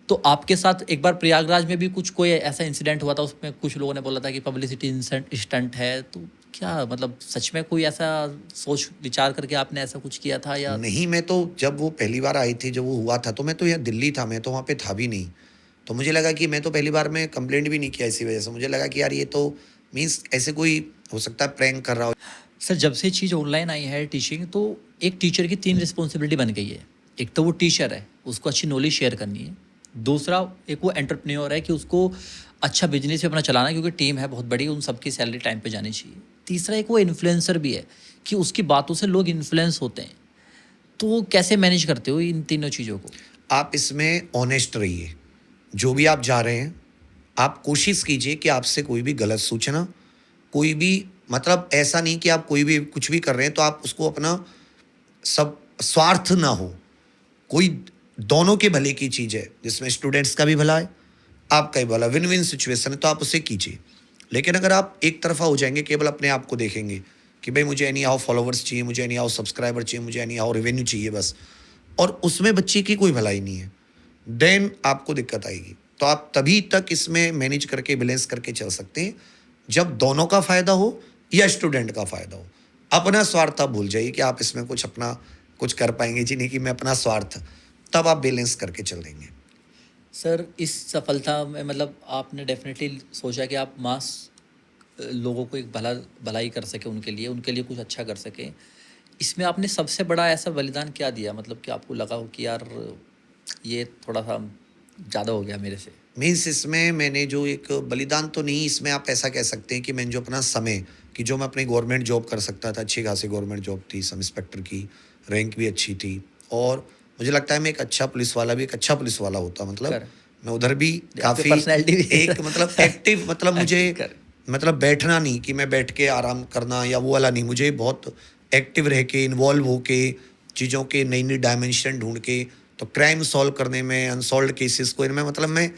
तो आपके साथ एक बार प्रयागराज में भी कुछ कोई ऐसा इंसिडेंट हुआ था, उसमें कुछ लोगों ने बोला था कि पब्लिसिटी स्टंट है, तो क्या मतलब सच में कोई ऐसा सोच विचार करके आपने ऐसा कुछ किया था या नहीं? मैं तो जब वो पहली बार आई थी, जब वो हुआ था, तो मैं तो यहाँ दिल्ली था, मैं तो वहाँ पे था भी नहीं। तो मुझे लगा कि मैं तो पहली बार में कंप्लेंट भी नहीं किया इसी वजह से। मुझे लगा कि यार ये तो मीन्स ऐसे कोई हो सकता है प्रैंक कर रहा हो। सर जब से चीज़ ऑनलाइन आई है टीचिंग, तो एक टीचर की 3 रिस्पॉन्सिबिलिटी बन गई है। एक तो वो टीचर है, उसको अच्छी नॉलेज शेयर करनी है। दूसरा एक वो एंटरप्रेन्योर है कि उसको अच्छा बिजनेस भी अपना चलाना है, क्योंकि टीम है बहुत बड़ी, उन सबकी सैलरी टाइम पे जानी चाहिए। तीसरा एक वो इन्फ्लुएंसर भी है कि उसकी बातों से लोग इन्फ्लुएंस होते हैं। तो कैसे मैनेज करते हो इन तीनों चीज़ों को? आप इसमें ऑनेस्ट रहिए। जो भी आप जा रहे हैं, आप कोशिश कीजिए कि आपसे कोई भी गलत सूचना, कोई भी मतलब ऐसा नहीं कि आप कोई भी कुछ भी कर रहे हैं तो आप उसको अपना सब स्वार्थ ना हो। कोई दोनों के भले की चीज़ है, जिसमें स्टूडेंट्स का भी भला है, आपका भी भला, विन विन सिचुएशन है, तो आप उसे कीजिए। लेकिन अगर आप एक तरफा हो जाएंगे, केवल अपने आप को देखेंगे कि भाई मुझे एनी हाउ फॉलोवर्स चाहिए, मुझे एनी हाउ सब्सक्राइबर चाहिए, मुझे एनी हाउ रेवेन्यू चाहिए बस, और उसमें बच्चे की कोई भलाई नहीं है, देन आपको दिक्कत आएगी। तो आप तभी तक इसमें मैनेज करके बैलेंस करके चल सकते हैं जब दोनों का फ़ायदा हो या स्टूडेंट का फ़ायदा हो। अपना स्वार्थ आप भूल जाइए कि आप इसमें कुछ अपना कुछ कर पाएंगे जी, नहीं कि मैं अपना स्वार्थ, तब आप बैलेंस करके चल देंगे। सर इस सफलता में मतलब आपने डेफिनेटली सोचा कि आप मास लोगों को एक भलाई कर सके, उनके लिए कुछ अच्छा कर सके। इसमें आपने सबसे बड़ा ऐसा बलिदान क्या दिया, मतलब कि आपको लगा हो कि यार ये थोड़ा सा ज़्यादा हो गया मेरे से? मीन्स इसमें मैंने जो एक बलिदान तो नहीं, इसमें आप ऐसा कह सकते हैं कि मैंने जो अपना समय, कि जो मैं अपनी गवर्नमेंट जॉब कर सकता था, अच्छी खासी गवर्नमेंट जॉब थी, सब इंस्पेक्टर की रैंक भी अच्छी थी, और मुझे लगता है मैं एक अच्छा पुलिस वाला भी एक अच्छा पुलिस वाला होता, मतलब मैं उधर भी काफ़ी एक मतलब एक्टिव, मतलब मुझे मतलब बैठना नहीं कि मैं बैठ के आराम करना या वो वाला नहीं, मुझे बहुत एक्टिव रह के, इन्वॉल्व होके, चीज़ों के नई नई डायमेंशन ढूंढ के, तो क्राइम सॉल्व करने में, अनसॉल्व केसेस को इनमें, मतलब मैं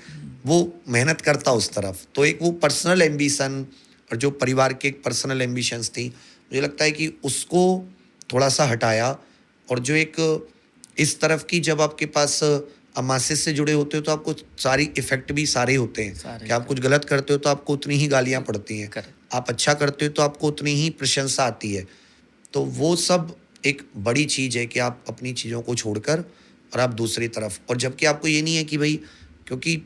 वो मेहनत करता उस तरफ। तो एक वो पर्सनल एम्बिशन और जो परिवार के एक पर्सनल एम्बिशंस थी, मुझे लगता है कि उसको थोड़ा सा हटाया, और जो एक इस तरफ की, जब आपके पास मासेस से जुड़े होते हो तो आपको सारी इफेक्ट भी सारे होते हैं कि आप कुछ गलत करते हो तो आपको उतनी ही गालियाँ पड़ती हैं, आप अच्छा करते हो तो आपको उतनी ही प्रशंसा आती है। तो वो सब एक बड़ी चीज़ है कि आप अपनी चीज़ों को छोड़कर और आप दूसरी तरफ, और जबकि आपको ये नहीं है कि भाई, क्योंकि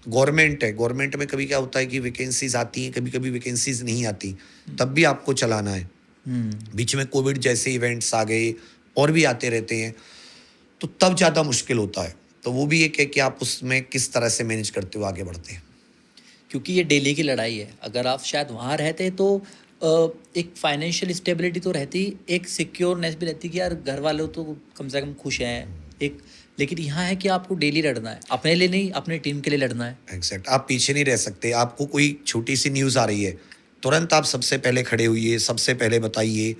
गवर्नमेंट है, गवर्नमेंट में कभी क्या होता है कि वैकेंसीज आती हैं, कभी कभी वैकेंसीज नहीं आती, तब भी आपको चलाना है। बीच में कोविड जैसे इवेंट्स आ गए और भी आते रहते हैं, तो तब ज़्यादा मुश्किल होता है। तो वो भी एक है कि आप उसमें किस तरह से मैनेज करते हो आगे बढ़ते हैं, क्योंकि ये डेली की लड़ाई है। अगर आप शायद वहाँ रहते तो एक फाइनेंशियल स्टेबिलिटी तो रहती, एक सिक्योरनेस भी रहती कि यार घर वाले तो कम से कम खुश हैं एक, लेकिन यहाँ है कि आपको डेली लड़ना है, अपने लिए नहीं, अपने टीम के लिए लड़ना है। एग्जैक्ट। आप पीछे नहीं रह सकते। आपको कोई छोटी सी न्यूज़ आ रही है, तुरंत आप सबसे पहले खड़े होइए, सबसे पहले बताइए।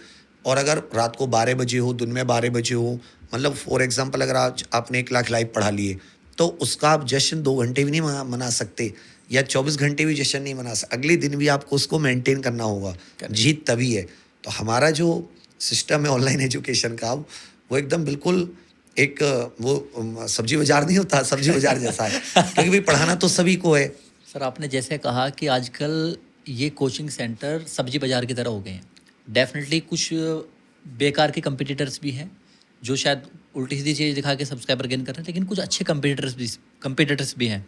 और अगर रात को 12 बजे हो, दिन में 12 बजे हो, मतलब फॉर एग्जांपल अगर आज आपने 1 लाख लाइव पढ़ा लिए, तो उसका आप जश्न 2 घंटे भी नहीं मना सकते, या 24 घंटे भी जश्न नहीं मना सकते, अगले दिन भी आपको उसको मेंटेन करना होगा। जीत तभी है। तो हमारा जो सिस्टम है ऑनलाइन एजुकेशन का, वो एकदम बिल्कुल एक वो सब्जी बाजार नहीं होता, सब्जी बाजार जैसा है, क्योंकि भाई पढ़ाना तो सभी को है। सर आपने जैसे कहा कि आजकल ये कोचिंग सेंटर सब्जी बाजार की तरह हो गए हैं, डेफिनेटली कुछ बेकार के कंपटीटर्स भी हैं, जो शायद उल्टी सीधी चीज़ दिखा के सब्सक्राइबर गेन कर रहे हैं, लेकिन कुछ अच्छे कंपटीटर्स भी हैं।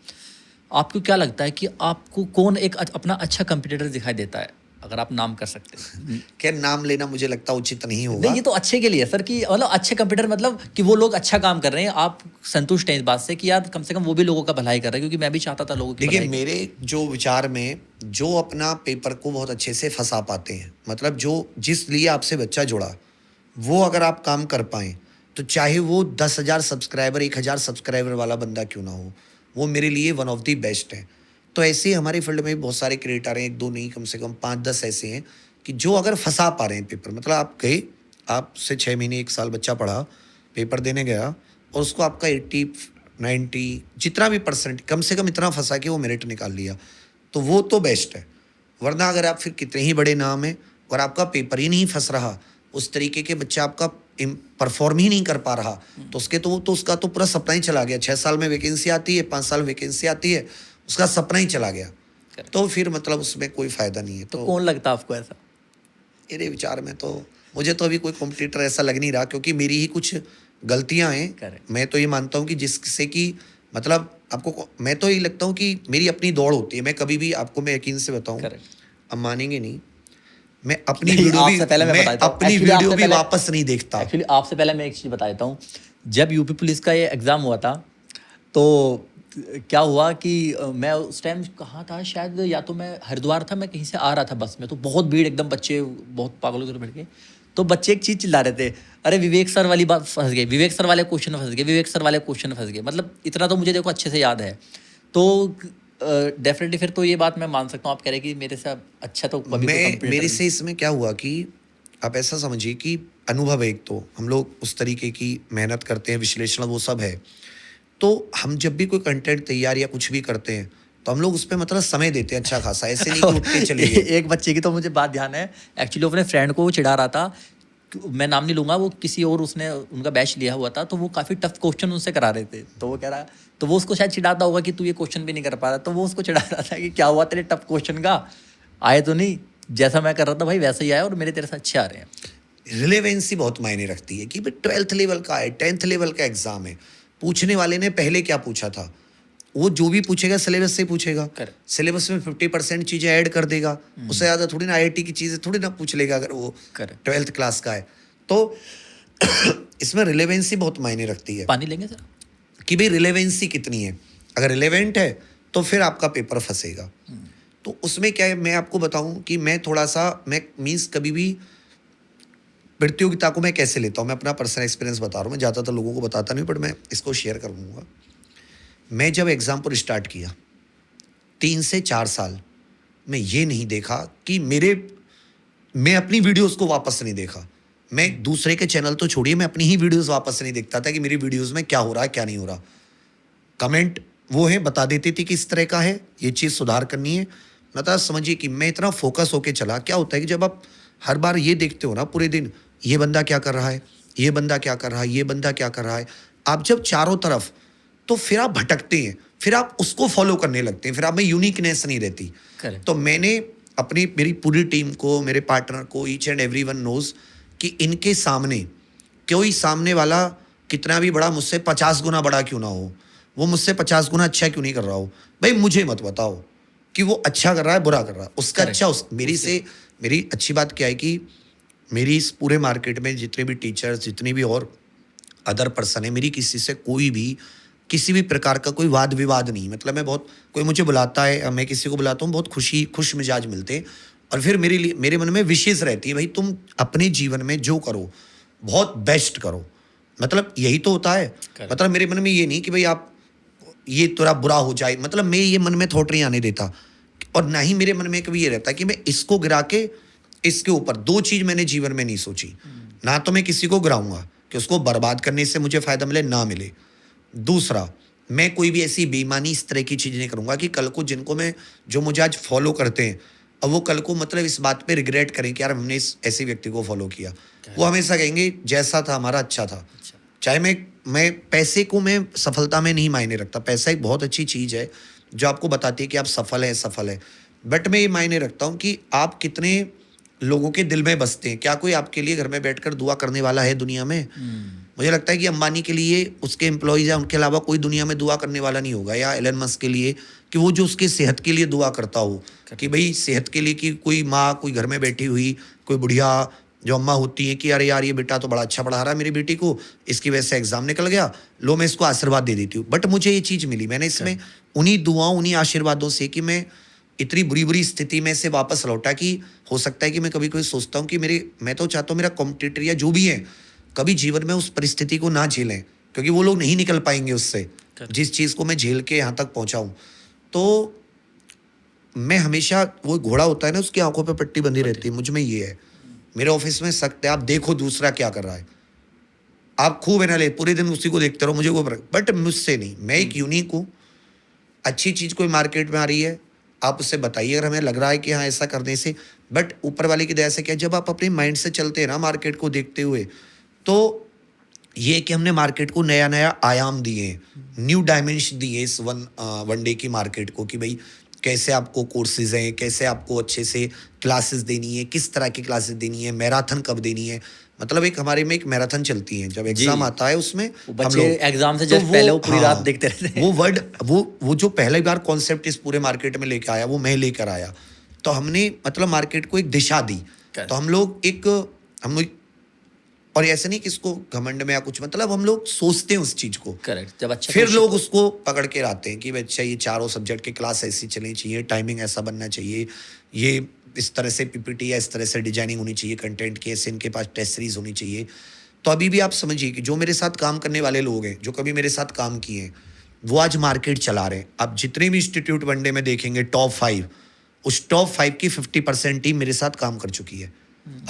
आपको क्या लगता है कि आपको कौन एक अपना अच्छा कंपटीटर दिखाई देता है, अगर आप नाम कर सकते हैं? खैर नाम लेना मुझे लगता उचित नहीं होगा। नहीं, ये तो अच्छे के लिए सर, कि मतलब अच्छे कंप्यूटर मतलब कि वो लोग अच्छा काम कर रहे हैं, आप संतुष्ट हैं इस बात से कि यार कम से कम वो भी लोगों का भलाई कर रहे हैं, क्योंकि मैं भी चाहता था लोगों की देखिए भलाई। मेरे जो विचार में जो अपना पेपर को बहुत अच्छे से फंसा पाते हैं, मतलब जो जिस लिए आपसे बच्चा जुड़ा, वो अगर आप काम कर पाएं तो चाहे वो 10,000 सब्सक्राइबर 1,000 सब्सक्राइबर वाला बंदा क्यों ना हो, वो मेरे लिए वन ऑफ द बेस्ट है। तो ऐसे ही हमारे फील्ड में बहुत सारे क्रिएटर हैं, 1-2 नहीं, कम से कम 5-10 ऐसे हैं कि जो अगर फंसा पा रहे हैं पेपर, मतलब आप गए, आपसे 6 महीने 1 साल बच्चा पढ़ा, पेपर देने गया और उसको आपका 80-90 जितना भी परसेंट कम से कम इतना फंसा कि वो मेरिट निकाल लिया, तो वो तो बेस्ट है। वरना अगर आप फिर कितने ही बड़े नाम हैं और आपका पेपर ही नहीं फंस रहा, उस तरीके के बच्चा आपका परफॉर्म ही नहीं कर पा रहा, तो उसका तो पूरा सपना ही चला गया। 6 साल में वैकेंसी आती है, 5 साल वैकेंसी आती है, उसका सपना ही चला गया। तो फिर मतलब उसमें कोई फायदा नहीं है। तो कौन लगता आपको ऐसा? मेरे विचार में तो मुझे तो अभी कोई कॉम्पिटिटर ऐसा लग नहीं रहा, क्योंकि मेरी ही कुछ गलतियां हैं। Correct. मैं तो ये मानता हूँ कि जिससे कि मतलब आपको, मैं तो ये लगता हूँ कि मेरी अपनी दौड़ होती है। मैं कभी भी आपको, मैं यकीन से बताऊँ, अब मानेंगे नहीं, मैं अपनी नहीं, वीडियो भी आपसे पहले मैं बताता हूँ। अपनी Actually, वीडियो आपसे भी पहले- वापस नहीं देखता। एक्चुअली आपसे पहले मैं एक चीज़ बता देता हूँ। जब यूपी पुलिस का ये एग्ज़ाम हुआ था, तो क्या हुआ कि मैं उस टाइम कहाँ था, शायद या तो मैं हरिद्वार था, मैं कहीं से आ रहा था बस में, तो बहुत भीड़, एकदम बच्चे बहुत पागलों की तरह बैठ गए। तो बच्चे एक चीज़ चिल्ला रहे थे, अरे विवेक सर वाली बात फंस गई, विवेक सर वाले क्वेश्चन फंस गए, विवेक सर वाले क्वेश्चन फंस गए। मतलब इतना तो मुझे देखो अच्छे से याद है। तो डेफिनेटली फिर तो ये बात मैं मान सकता हूँ, आप कह रहे हैं कि मेरे से अच्छा तो कभी कोई competitor मेरे नहीं। से इसमें क्या हुआ कि आप ऐसा समझिए कि अनुभव है, एक तो हम लोग उस तरीके की मेहनत करते हैं, विश्लेषण वो सब है। तो हम जब भी कोई कंटेंट तैयार या कुछ भी करते हैं, तो हम लोग उस पर मतलब समय देते हैं अच्छा खासा, ऐसे नहीं कि उठ के चले गए। एक बच्चे की तो मुझे बात ध्यान है, एक्चुअली अपने फ्रेंड को वो चिढ़ा रहा था, मैं नाम नहीं लूंगा, वो किसी और उसने उनका बैच लिया हुआ था, तो वो काफ़ी टफ क्वेश्चन उनसे करा रहे थे। तो वो कह रहा, तो वो उसको शायद चिढ़ाता होगा कि तू ये क्वेश्चन भी नहीं कर पा रहा, तो वो उसको चिढ़ा रहा था कि क्या हुआ तेरे टफ क्वेश्चन का, आए तो नहीं, जैसा मैं कर रहा था भाई वैसे ही आया, और मेरे तेरे से अच्छे आ रहे हैं। रिलेवेंसी बहुत मायने रखती है कि भाई 12th लेवल का है, 10th लेवल का एग्जाम है, पूछने वाले ने पहले क्या पूछा था, वो जो भी पूछेगा सिलेबस से पूछेगा। Correct. सिलेबस में 50% चीज़ें ऐड कर देगा, उससे ज़्यादा थोड़ी ना IIT की चीज़ें थोड़ी ना पूछ लेगा अगर वो Correct. 12th क्लास का है। तो इसमें रिलेवेंसी बहुत मायने रखती है पानी लेंगे सर? कि भाई रिलेवेंसी कितनी है। अगर रिलेवेंट है तो फिर आपका पेपर फंसेगा। तो उसमें क्या है, मैं आपको बताऊं कि मैं थोड़ा सा, मैं मीन्स कभी भी प्रतियोगिता को मैं कैसे लेता हूँ, मैं अपना पर्सनल एक्सपीरियंस बता रहा हूँ, मैं ज़्यादातर लोगों को बताता नहीं, बट मैं इसको शेयर करूँगा। मैं जब एग्ज़ाम पर स्टार्ट किया 3 से 4 साल, मैं ये नहीं देखा कि मैं अपनी वीडियोस को वापस नहीं देखा। मैं दूसरे के चैनल तो छोड़िए, मैं अपनी ही वीडियोस वापस नहीं देखता था कि मेरी वीडियोस में क्या हो रहा है क्या नहीं हो रहा। कमेंट वो है बता देती थी कि इस तरह का है, ये चीज़ सुधार करनी है। मतलब समझिए कि मैं इतना फोकस होके चला। क्या होता है कि जब आप हर बार ये देखते हो ना पूरे दिन, ये बंदा क्या कर रहा है, ये बंदा क्या कर रहा है, ये बंदा क्या कर रहा है, आप जब चारों तरफ, तो फिर आप भटकते हैं, फिर आप उसको फॉलो करने लगते हैं, फिर आप में यूनिकनेस नहीं रहती। Correct. तो मैंने मेरी पूरी टीम को, मेरे पार्टनर को, ईच एंड एवरीवन नोज कि इनके सामने कोई सामने वाला कितना भी बड़ा, मुझसे 50 गुना बड़ा क्यों ना हो, वो मुझसे 50 गुना अच्छा क्यों नहीं कर रहा हो, भाई मुझे मत बताओ कि वो अच्छा कर रहा है बुरा कर रहा है, उसका Correct. अच्छा मेरी अच्छी बात क्या है कि मेरी इस पूरे मार्केट में जितने भी टीचर्स, जितने भी और अदर पर्सन है, मेरी किसी से कोई भी किसी भी प्रकार का कोई वाद विवाद नहीं। मतलब मैं बहुत, कोई मुझे बुलाता है, मैं किसी को बुलाता हूँ, बहुत खुश मिजाज मिलते हैं। और फिर मेरे मन में विशेष रहती है, भाई तुम अपने जीवन में जो करो बहुत बेस्ट करो। मतलब यही तो होता है। मतलब मेरे मन में ये नहीं कि भाई आप ये थोड़ा बुरा हो जाए, मतलब मैं ये मन में थॉट नहीं आने देता। और ना ही मेरे मन में कभी ये रहता कि मैं इसको गिरा के इसके ऊपर, 2 चीज़ मैंने जीवन में नहीं सोची। ना तो मैं किसी को गिराऊंगा कि उसको बर्बाद करने से मुझे फ़ायदा मिले ना मिले। दूसरा, मैं कोई भी ऐसी बेईमानी इस तरह की चीज़ नहीं करूंगा कि कल को जो मुझे आज फॉलो करते हैं, अब वो कल को मतलब इस बात पे रिग्रेट करें कि यार हमने इस ऐसे व्यक्ति को फॉलो किया। वो हमेशा कहेंगे जैसा था हमारा अच्छा था। चाहे मैं पैसे को मैं सफलता में नहीं मायने रखता। पैसा एक बहुत अच्छी चीज़ है जो आपको बताती है कि आप सफल है, बट मैं ये मायने रखता हूँ कि आप कितने लोगों के दिल में बसते हैं। क्या कोई आपके लिए घर में बैठकर दुआ करने वाला है दुनिया में? मुझे लगता है कि अंबानी के लिए उसके एम्प्लॉयज़ या उनके अलावा कोई दुनिया में दुआ करने वाला नहीं होगा, या एलन मस्क के लिए कि वो जो उसके सेहत के लिए दुआ करता हो कि भाई सेहत के लिए, कि कोई माँ कोई घर में बैठी हुई कोई बुढ़िया जो अम्मा होती है कि अरे यार ये बेटा तो बड़ा अच्छा पढ़ा रहा है मेरी बेटी को, इसकी वजह से एग्जाम निकल गया, लो मैं इसको आशीर्वाद दे देती हूँ। बट मुझे ये चीज़ मिली, मैंने इसमें उन्हीं दुआओं उन्हीं आशीर्वादों से कि मैं इतनी बुरी बुरी स्थिति में से वापस लौटा कि हो सकता है कि मैं कभी कभी सोचता हूँ कि मैं तो चाहता हूँ मेरा कॉम्पिटिटर या जो भी है कभी जीवन में उस परिस्थिति को ना झेलें, क्योंकि वो लोग नहीं निकल पाएंगे उससे, जिस चीज़ को मैं झेल के यहाँ तक पहुँचा हूँ। तो मैं हमेशा, वो घोड़ा होता है ना उसकी आंखों पे पट्टी बंधी रहती है, मुझ में ये है। मेरे ऑफिस में सख्त है, आप देखो दूसरा क्या कर रहा है, आप खूब एना ले पूरे दिन उसी को देखते रहो, मुझे वो, बट मुझसे नहीं, मैं एक यूनिक हूँ। अच्छी चीज़ कोई मार्केट में आ रही है आप उससे बताइए, अगर हमें लग रहा है कि हाँ ऐसा करने से, बट ऊपर वाले की दया से क्या, जब आप अपने माइंड से चलते हैं ना मार्केट को देखते हुए, तो ये कि हमने मार्केट को नया नया आयाम दिए, न्यू डायमेंशन दिए इस वन डे की मार्केट को, कि भाई कैसे आपको कोर्सेज हैं, कैसे आपको अच्छे से क्लासेस देनी है, किस तरह की क्लासेस देनी है, मैराथन कब देनी है। मतलब एक हमारे में एक मैराथन चलती है, जब एग्जाम आता है उसमें बच्चे एग्जाम से जस्ट पहले वो पूरी रात देखते रहते हैं। वो वर्ड वो जो पहली बार कॉन्सेप्ट इस पूरे मार्केट में लेके आया, वो मैं लेकर आया, तो हमने मतलब मार्केट को एक दिशा दी। तो हम लोग और ऐसे नहीं कि इसको घमंड में या कुछ, मतलब हम लोग सोचते हैं उस चीज को, करेक्ट, जब अच्छा फिर लोग उसको पकड़ के लाते हैं कि अच्छा ये चारों सब्जेक्ट के क्लास ऐसी चलनी चाहिए, टाइमिंग ऐसा बनना चाहिए, ये इस तरह से पीपीटी या इस तरह से डिजाइनिंग होनी चाहिए, कंटेंट की ऐसे इनके पास टेस्ट सीरीज होनी चाहिए। तो अभी भी आप समझिए कि जो मेरे साथ काम करने वाले लोग हैं, जो कभी मेरे साथ काम किए हैं, वो आज मार्केट चला रहे हैं। आप जितने भी इंस्टीट्यूट वनडे में देखेंगे टॉप 5, उस टॉप 5 की 50% टीम मेरे साथ काम कर चुकी है।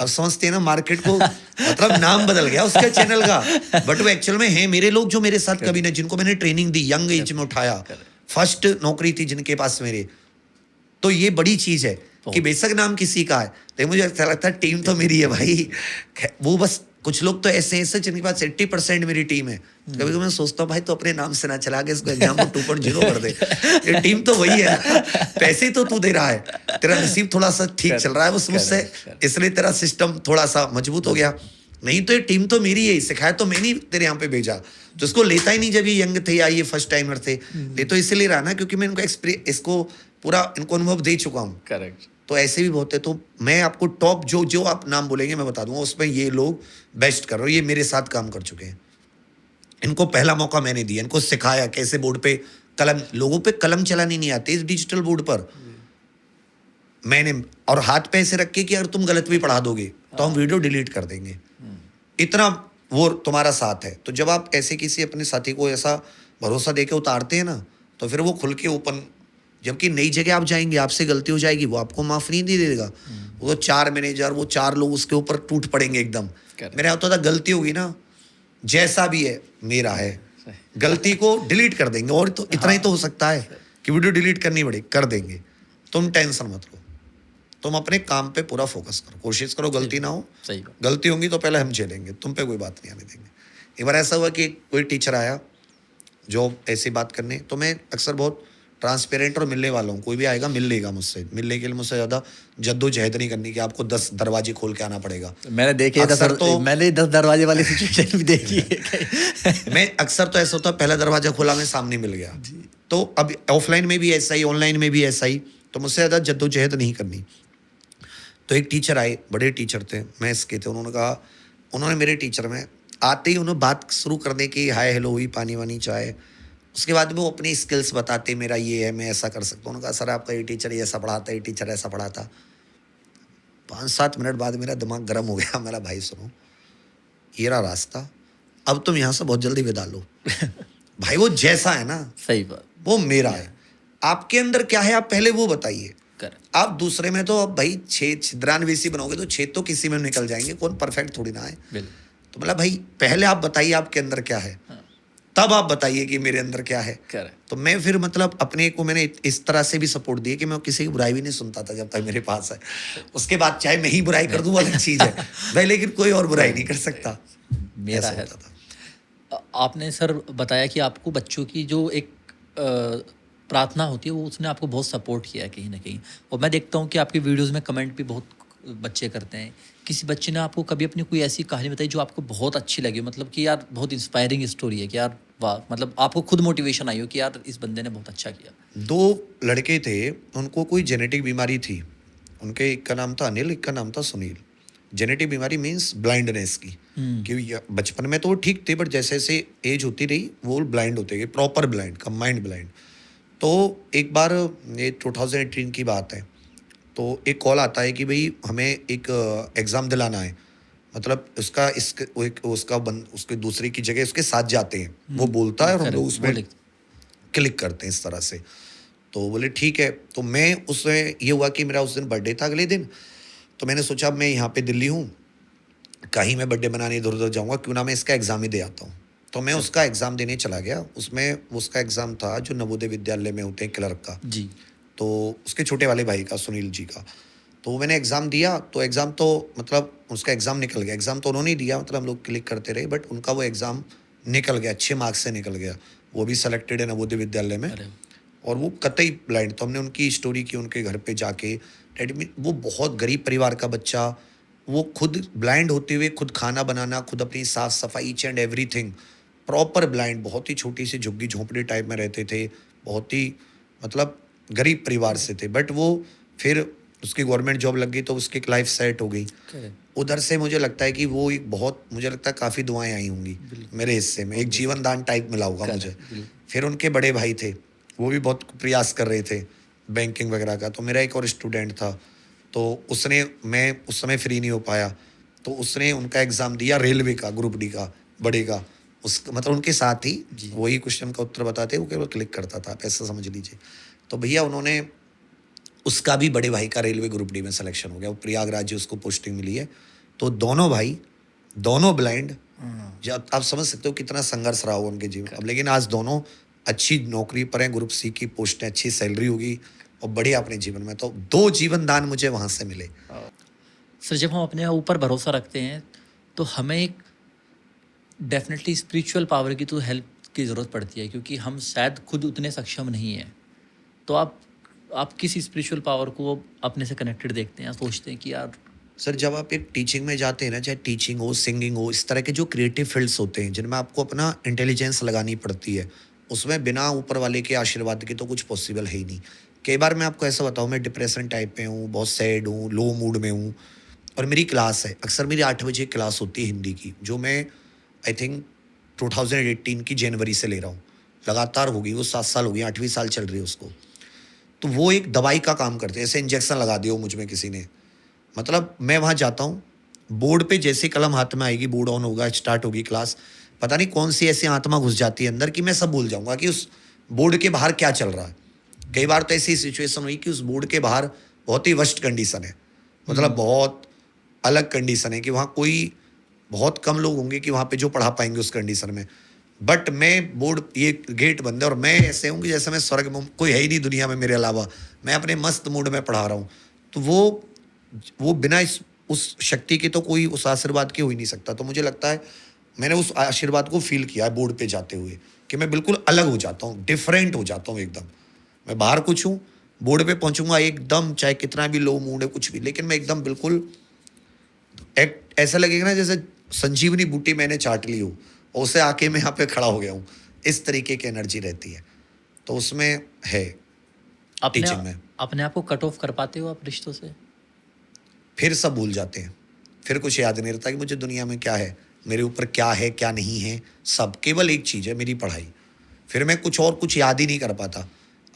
अब समझते हैं ना मार्केट को, मतलब नाम बदल गया उसके चैनल का, बट वो एक्चुअल में है मेरे लोग जो मेरे साथ कभी नहीं, जिनको मैंने ट्रेनिंग दी, यंग एज में उठाया, फर्स्ट नौकरी थी जिनके पास मेरे। तो ये बड़ी चीज है कि बेशक नाम किसी का है, लेकिन मुझे ऐसा लगता है टीम तो मेरी है भाई। वो बस कुछ लोग तो ऐसे जिनके पास 80% मेरी टीम है। कभी कभी मैं सोचता हूँ भाई तो अपने नाम से ना चला के इसको एग्जाम को 2.0 कर दे, ये टीम तो वही है, पैसे तो तू दे रहा है, तेरा नसीब थोड़ा सा ठीक चल रहा है बस मुझसे, इसलिए तेरा सिस्टम थोड़ा सा मजबूत हो गया। नहीं तो ये टीम तो मेरी है, सिखाया तो मैंने तेरे यहाँ पे भेजा, तो इसको लेता ही नहीं जब ये यंग थे या ये फर्स्ट टाइमर थे, ले तो इसलिए रहा ना क्योंकि मैं इसको पूरा इनको अनुभव दे चुका हूँ। करेक्ट। तो ऐसे भी बहुत है। तो मैं आपको टॉप जो आप नाम बोलेंगे मैं बता दूंगा, उसमें ये लोग बेस्ट कर रहे हो, ये मेरे साथ काम कर चुके हैं। इनको पहला मौका मैंने दिया, इनको सिखाया कैसे बोर्ड पे कलम, लोगों पे कलम चलानी नहीं आती इस डिजिटल बोर्ड पर मैंने, और हाथ पे ऐसे रख के कि अगर तुम गलत भी पढ़ा दोगे तो हम वीडियो डिलीट कर देंगे, इतना वो तुम्हारा साथ है। तो जब आप ऐसे किसी अपने साथी को ऐसा भरोसा देके उतारते हैं ना, तो फिर वो खुल के ओपन, जबकि नई जगह आप जाएंगे आपसे गलती हो जाएगी, वो आपको माफ नहीं दे देगा। वो 4 मैनेजर, वो 4 लोग उसके ऊपर टूट पड़ेंगे एकदम। मेरे यहाँ तो था गलती होगी ना, जैसा भी है मेरा है, गलती को डिलीट कर देंगे, और तो इतना ही तो हो सकता है कि वीडियो डिलीट करनी पड़े, कर देंगे। तुम टेंशन मत लो, तुम अपने काम पे पूरा फोकस करो, कोशिश करो गलती ना हो। सही, गलती होंगी तो पहले हम झेलेंगे, तुम पे कोई बात नहीं आने देंगे। एक बार ऐसा हुआ कि कोई टीचर आया जो ऐसी बात करने, तो मैं अक्सर बहुत ट्रांसपेरेंट और मिलने वाला हूँ, कोई भी आएगा मिल लेगा मुझसे, मिलने के लिए मुझसे ज़्यादा जद्दोजहद नहीं करनी कि आपको 10 दरवाजे खोल के आना पड़ेगा। मैंने देखे अक्सर तो मैंने 10 दरवाजे वाली सिचुएशन भी देखी है। मैं अक्सर तो ऐसा होता है पहला दरवाजा खोला मैं सामने मिल गया, तो अब ऑफलाइन में भी ऐसा ही, ऑनलाइन में भी ऐसा ही, तो मुझसे ज़्यादा जद्दोजहद नहीं करनी। तो एक टीचर आए, बड़े टीचर थे, मैथ्स के थे, उन्होंने कहा, उन्होंने मेरे टीचर में आते ही उन्होंने बात शुरू करने की, हाय हेलो हुई, पानी वानी चाय, उसके बाद में वो अपनी स्किल्स बताते, मेरा ये है, मैं ऐसा कर सकता हूँ। उन्होंने कहा सर आपका ये टीचर ऐसा पढ़ाता है, ये टीचर ऐसा पढ़ाता। 5-7 मिनट बाद मेरा दिमाग गर्म हो गया, मेरा भाई सुनो ये रहा रास्ता, अब तुम यहाँ से बहुत जल्दी विदा लो। भाई वो जैसा है ना, सही बात, वो मेरा है, आपके अंदर क्या है आप पहले वो बताइए। आप दूसरे में तो अब भाई छिद्रान्वेषी बनोगे तो छेद तो किसी में निकल जाएंगे, कौन परफेक्ट थोड़ी ना है। तो मतलब भाई पहले आप बताइए आपके अंदर क्या है, तब आप बताइए कि मेरे अंदर क्या है। तो मैं फिर मतलब अपने को मैंने इस तरह से भी सपोर्ट दिया कि मैं किसी की बुराई भी नहीं सुनता था जब तक मेरे पास है। उसके बाद चाहे मैं ही बुराई कर दूं अलग चीज है भाई, लेकिन कोई और बुराई नहीं कर सकता, मेरा है। आपने सर बताया कि आपको बच्चों की जो एक प्रार्थना होती है वो उसने आपको बहुत सपोर्ट किया है कहीं ना कहीं, और मैं देखता हूँ कि आपकी वीडियोस में कमेंट भी बहुत बच्चे करते हैं। किसी बच्चे ने आपको कभी अपनी कोई ऐसी कहानी बताई जो आपको बहुत अच्छी लगी, मतलब कि यार बहुत इंस्पायरिंग स्टोरी है कि यार वाह, मतलब आपको खुद मोटिवेशन आई हो कि यार इस बंदे ने बहुत अच्छा किया? 2 लड़के थे, उनको कोई जेनेटिक बीमारी थी। उनके एक का नाम था अनिल, एक का नाम था सुनील। जेनेटिक बीमारी मीन्स ब्लाइंडनेस की, कि बचपन में तो वो ठीक थे, बट जैसे-जैसे एज होती रही, वो ब्लाइंड होते गए, प्रॉपर ब्लाइंड, कंबाइंड ब्लाइंड। तो एक बार, ये 2018 की बात है, तो एक कॉल आता है कि भई हमें एक एग्ज़ाम दिलाना है। मतलब उसका उसके दूसरे की जगह उसके साथ जाते हैं। वो बोलता है और हम लोग करेक्ट, उसमें वो लिख- क्लिक करते हैं इस तरह से। तो बोले ठीक है। तो मैं उसमें ये हुआ कि मेरा उस दिन बर्थडे था अगले दिन, तो मैंने सोचा अब मैं यहाँ पे दिल्ली हूँ, कहीं मैं बर्थडे मनाने इधर-उधर जाऊँगा, क्यों ना मैं इसका एग्ज़ाम ही दे आता हूँ। तो मैं उसका एग्ज़ाम देने चला गया। उसमें उसका एग्ज़ाम था जो नवोदय विद्यालय में होते हैं क्लर्क का। जी। तो उसके छोटे वाले भाई का, सुनील जी का। तो मैंने एग्ज़ाम दिया, तो एग्ज़ाम तो मतलब उसका एग्ज़ाम निकल गया। एग्ज़ाम तो उन्होंने ही दिया, मतलब हम लोग क्लिक करते रहे, बट उनका वो एग्ज़ाम निकल गया, अच्छे मार्क्स से निकल गया। वो भी सेलेक्टेड है नवोदय विद्यालय में। अरे और वो कतई ब्लाइंड। तो हमने उनकी स्टोरी की उनके घर पे जाके। डैडी में वो बहुत गरीब परिवार का बच्चा, वो खुद ब्लाइंड होते हुए खुद खाना बनाना, खुद अपनी साफ सफाई, each and everything proper blind. बहुत ही छोटी सी झुग्गी झोंपड़ी टाइप में रहते थे, बहुत ही मतलब गरीब परिवार से थे, बट वो फिर उसकी गवर्नमेंट जॉब लग गई, तो उसकी लाइफ सेट हो गई। करेक्ट। उधर से मुझे लगता है कि वो एक बहुत, मुझे लगता है काफ़ी दुआएं आई होंगी मेरे हिस्से में, एक जीवन दान टाइप मिला होगा मुझे। बिल्कुल। फिर उनके बड़े भाई थे, वो भी बहुत प्रयास कर रहे थे बैंकिंग वगैरह का। तो मेरा एक और स्टूडेंट था, तो उसने, मैं उस समय फ्री नहीं हो पाया, तो उसने उनका एग्ज़ाम दिया रेलवे का, ग्रुप डी का, बड़े का। उस मतलब उनके साथ ही वही क्वेश्चन का उत्तर बताते, वो केवल क्लिक करता था, आप ऐसा समझ लीजिए। तो भैया उन्होंने, उसका भी बड़े भाई का रेलवे ग्रुप डी में सिलेक्शन हो गया, वो प्रयागराज जी उसको पोस्टिंग मिली है। तो दोनों भाई, दोनों ब्लाइंड, जब आप समझ सकते हो कितना संघर्ष रहा होगा उनके जीवन। अब लेकिन आज दोनों अच्छी नौकरी पर हैं, ग्रुप सी की पोस्ट है, अच्छी सैलरी होगी और बढ़िया अपने जीवन में। तो 2 जीवन दान मुझे वहाँ से मिले। सर, जब हम अपने ऊपर भरोसा रखते हैं तो हमें एक डेफिनेटली स्पिरिचुअल पावर की तो हेल्प की ज़रूरत पड़ती है, क्योंकि हम शायद खुद उतने सक्षम नहीं हैं। तो आप किस स्पिरिचुअल पावर को अपने से कनेक्टेड देखते हैं, सोचते हैं कि यार? सर, जब आप एक टीचिंग में जाते हैं ना, चाहे टीचिंग हो, सिंगिंग हो, इस तरह के जो क्रिएटिव फील्ड्स होते हैं जिनमें आपको अपना इंटेलिजेंस लगानी पड़ती है, उसमें बिना ऊपर वाले के आशीर्वाद के तो कुछ पॉसिबल है ही नहीं। कई बार मैं आपको ऐसा बताऊँ, मैं डिप्रेशन टाइप में हूँ, बहुत सैड हूँ, लो मूड में हूँ, और मेरी क्लास है, अक्सर मेरी 8 बजे क्लास होती है हिंदी की, जो मैं आई थिंक 2018 की जनवरी से ले रहा हूँ। लगातार हो गई वो, 7 साल हो गई, 8वीं साल चल रही है उसको। तो वो एक दवाई का काम करते हैं, ऐसे इंजेक्शन लगा दिया हो मुझ में किसी ने। मतलब मैं वहाँ जाता हूँ, बोर्ड पे जैसे कलम हाथ में आएगी, बोर्ड ऑन होगा, स्टार्ट होगी क्लास, पता नहीं कौन सी ऐसी आत्मा घुस जाती है अंदर कि मैं सब भूल जाऊँगा कि उस बोर्ड के बाहर क्या चल रहा है। कई बार तो ऐसी सिचुएशन हुई कि उस बोर्ड के बाहर बहुत ही वर्स्ट कंडीशन है, मतलब बहुत अलग कंडीशन है कि वहाँ कोई, बहुत कम लोग होंगे कि वहाँ पे जो पढ़ा पाएंगे उस कंडीशन में। बट मैं बोर्ड, ये गेट बंद है और मैं ऐसे हूँ कि जैसे मैं स्वर्ग में, कोई है ही नहीं दुनिया में मेरे अलावा, मैं अपने मस्त मूड में पढ़ा रहा हूँ। तो वो बिना उस शक्ति के तो कोई उस आशीर्वाद के हो ही नहीं सकता। तो मुझे लगता है मैंने उस आशीर्वाद को फील किया है बोर्ड पे जाते हुए, कि मैं बिल्कुल अलग हो जाता हूँ, डिफरेंट हो जाता हूँ एकदम। मैं बाहर कुछ हूँ, बोर्ड पे पहुंचूंगा एकदम, चाहे कितना भी लो मूड है कुछ भी, लेकिन मैं एकदम बिल्कुल एक, ऐसा लगेगा ना जैसे संजीवनी बूटी मैंने चाट ली हो और उसे आके मैं यहाँ पे खड़ा हो गया हूँ, इस तरीके की एनर्जी रहती है। तो उसमें है टीचिंग में। अपने आप को कट ऑफ कर पाते हो आप रिश्तों से? फिर सब भूल जाते हैं, फिर कुछ याद नहीं रहता कि मुझे दुनिया में क्या है, मेरे ऊपर क्या है क्या नहीं है। सब केवल एक चीज़ है, मेरी पढ़ाई। फिर मैं कुछ और कुछ याद ही नहीं कर पाता।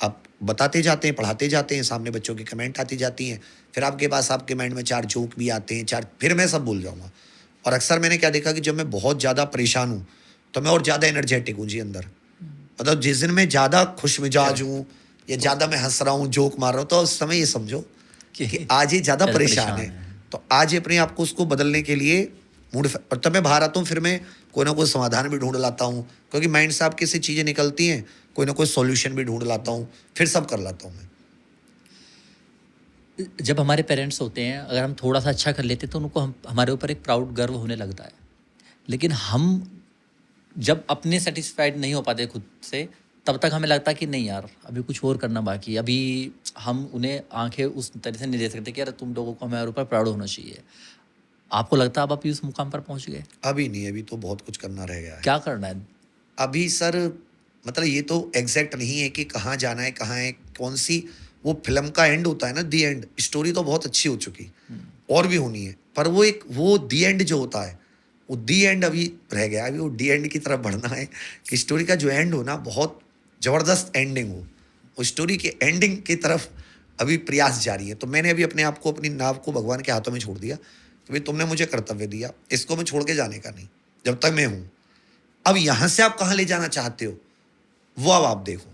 आप बताते जाते हैं, पढ़ाते जाते हैं, सामने बच्चों की कमेंट आती जाती हैं, फिर आपके पास आपके माइंड में 4 जोक भी आते हैं, 4, फिर मैं सब भूल जाऊँगा। और अक्सर मैंने क्या देखा कि जब मैं बहुत ज़्यादा परेशान हूँ तो मैं और ज़्यादा एनर्जेटिक हूँ जी अंदर। मतलब जिस दिन मैं ज़्यादा खुश मिजाज हूँ या ज़्यादा मैं हंस रहा हूँ, जोक मार रहा हूँ, तो उस समय ये समझो कि आज ये ज़्यादा परेशान है। तो आज ये अपने आप को उसको बदलने के लिए मूड, और तब मैं बाहर आता हूँ, फिर मैं कोई ना कोई समाधान भी ढूंढ लाता हूँ, क्योंकि माइंड से आपकी से चीज़ें निकलती हैं, कोई ना कोई सॉल्यूशन भी ढूंढ लाता हूँ, फिर सब कर लाता हूँ मैं। जब हमारे पेरेंट्स होते हैं, अगर हम थोड़ा सा अच्छा कर लेते हैं तो उनको हमारे ऊपर एक प्राउड गर्व होने लगता है। लेकिन हम जब अपने सेटिस्फाइड नहीं हो पाते खुद से, तब तक हमें लगता है कि नहीं यार, अभी कुछ और करना बाकी है, अभी हम उन्हें आंखें उस तरह से नहीं दे सकते कि यार तुम लोगों को हमारे ऊपर प्राउड होना चाहिए। आपको लगता है अब आप इस मुकाम पर पहुंच गए? अभी नहीं, अभी तो बहुत कुछ करना रह गया है। क्या करना है? अभी सर मतलब ये तो एग्जैक्ट नहीं है कि कहाँ जाना है, कहाँ है, कौन सी वो फ़िल्म का एंड होता है ना, दी एंड। स्टोरी तो बहुत अच्छी हो चुकी, और भी होनी है, पर वो दी एंड जो होता है, वो दी एंड अभी रह गया। अभी वो डी एंड की तरफ बढ़ना है कि स्टोरी का जो एंड हो ना, बहुत ज़बरदस्त एंडिंग हो। उस स्टोरी के एंडिंग की तरफ अभी प्रयास जारी है। तो मैंने अभी अपने आप को, अपनी नाव को भगवान के हाथों में छोड़ दिया कि भाई तुमने मुझे कर्तव्य दिया, इसको मैं छोड़ के जाने का नहीं जब तक मैं हूँ। अब यहाँ से आप कहाँ ले जाना चाहते हो वो अब आप देखो।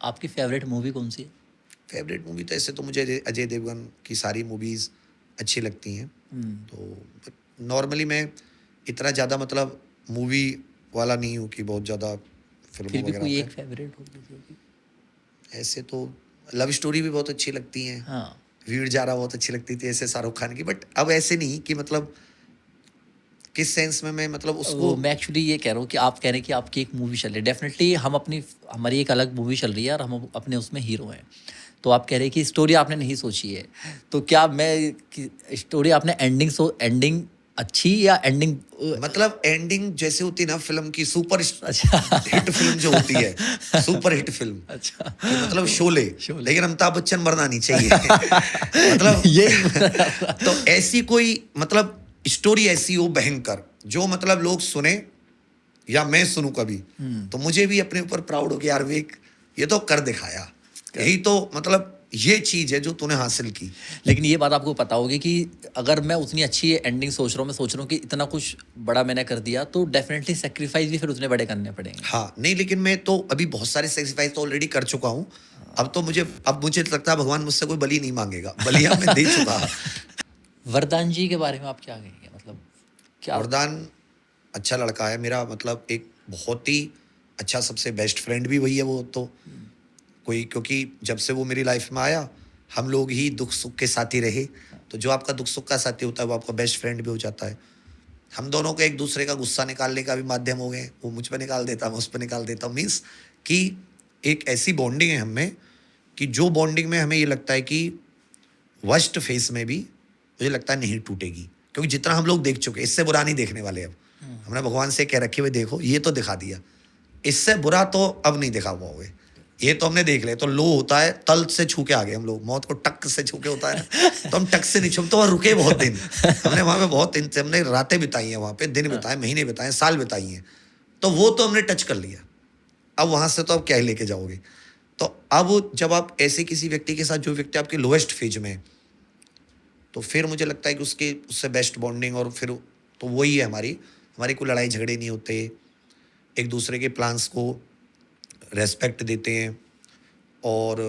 आपकी फेवरेट मूवी कौन सी है? फेवरेट मूवी तो ऐसे तो मुझे अजय देवगन की सारी मूवीज़ अच्छी लगती हैं। तो नॉर्मली मैं इतना ज़्यादा मतलब मूवी वाला नहीं हूँ कि बहुत ज़्यादा फिर फिल्मों भी वगैरह कोई पे। एक फेवरेट होगी जो कि- ऐसे तो लव स्टोरी भी बहुत अच्छी लगती हैं। हाँ। वीर जारा बहुत अच्छी लगती थी ऐसे शाहरुख खान की, बट अब ऐसे नहीं कि मतलब किस सेंस में मैं मतलब उसको। मैं एक्चुअली ये कह रहा हूँ कि आप कह रहे हैं कि आपकी एक मूवी चल रही है, डेफिनेटली हमारी एक अलग मूवी चल रही है और हम अपने उसमें हीरो हैं। तो आप कह रहे हैं कि स्टोरी आपने नहीं सोची है, तो क्या स्टोरी आपने एंडिंग अच्छी या एंडिंग मतलब एंडिंग जैसे होती है ना फिल्म की, सुपर अच्छा हिट फिल्म जो होती है, सुपर हिट फिल्म अच्छा कि मतलब शोले, शोले। लेकिन अमिताभ बच्चन मरना नहीं चाहिए मतलब यही तो ऐसी कोई मतलब स्टोरी ऐसी हो भयंकर जो मतलब लोग सुने या मैं सुनूं कभी, तो मुझे भी अपने ऊपर प्राउड हो कि यार विक ये तो कर दिखाया। यही तो मतलब ये चीज है जो तूने हासिल की। लेकिन ये बात आपको पता होगी कि अगर मैं उतनी अच्छी एंडिंग सोच रहा हूँ, मैं सोच रहा हूँ कि इतना कुछ बड़ा मैंने कर दिया, तो डेफिनेटली सेक्रीफाइस भी फिर उतने बड़े करने पड़ेंगे। हाँ नहीं, लेकिन मैं तो अभी बहुत सारे सेक्रीफाइस तो ऑलरेडी कर चुका हूँ। अब मुझे लगता है भगवान मुझसे कोई बलि नहीं मांगेगा, बलिया मैं दे चुका। वरदान जी के बारे में आप क्या कहेंगे? मतलब क्या वरदान अच्छा लड़का है मेरा, मतलब एक बहुत ही अच्छा, सबसे बेस्ट फ्रेंड भी वही है वो तो कोई, क्योंकि जब से वो मेरी लाइफ में आया हम लोग ही दुख सुख के साथी रहे। तो जो आपका दुख सुख का साथी होता है वो आपका बेस्ट फ्रेंड भी हो जाता है। हम दोनों को एक दूसरे का गुस्सा निकालने का भी माध्यम हो गए, वो मुझ पर निकाल देता, मैं उस पर निकाल देता हूँ। मीन्स कि एक ऐसी बॉन्डिंग है हमें कि जो बॉन्डिंग में हमें ये लगता है कि वर्स्ट फेस में भी मुझे लगता है नहीं टूटेगी, क्योंकि जितना हम लोग देख चुके, इससे बुरा नहीं देखने वाले। अब हमने भगवान से कह रखे हुए देखो ये तो दिखा दिया, इससे बुरा तो अब नहीं दिखा पाओगे, ये तो हमने देख लिया। तो लो होता है तल से छू के आ गए हम लोग, मौत को टक से छू के होता है ना, तो हम टक से नहीं छूते, वहाँ रुके बहुत दिन। हमने वहाँ पे बहुत दिन से हमने रातें बिताई हैं वहाँ पे, दिन बिताए, महीने बिताए, साल बिताई हैं। तो वो तो हमने टच कर लिया, अब वहाँ से तो आप क्या ही लेके जाओगे। तो अब जब आप ऐसे किसी व्यक्ति के साथ, जो व्यक्ति आपके लोएस्ट फेज में है, तो फिर मुझे लगता है कि उससे बेस्ट बॉन्डिंग, और फिर तो वही है हमारी कोई लड़ाई झगड़े नहीं होते, एक दूसरे के प्लान्स को रेस्पेक्ट देते हैं। और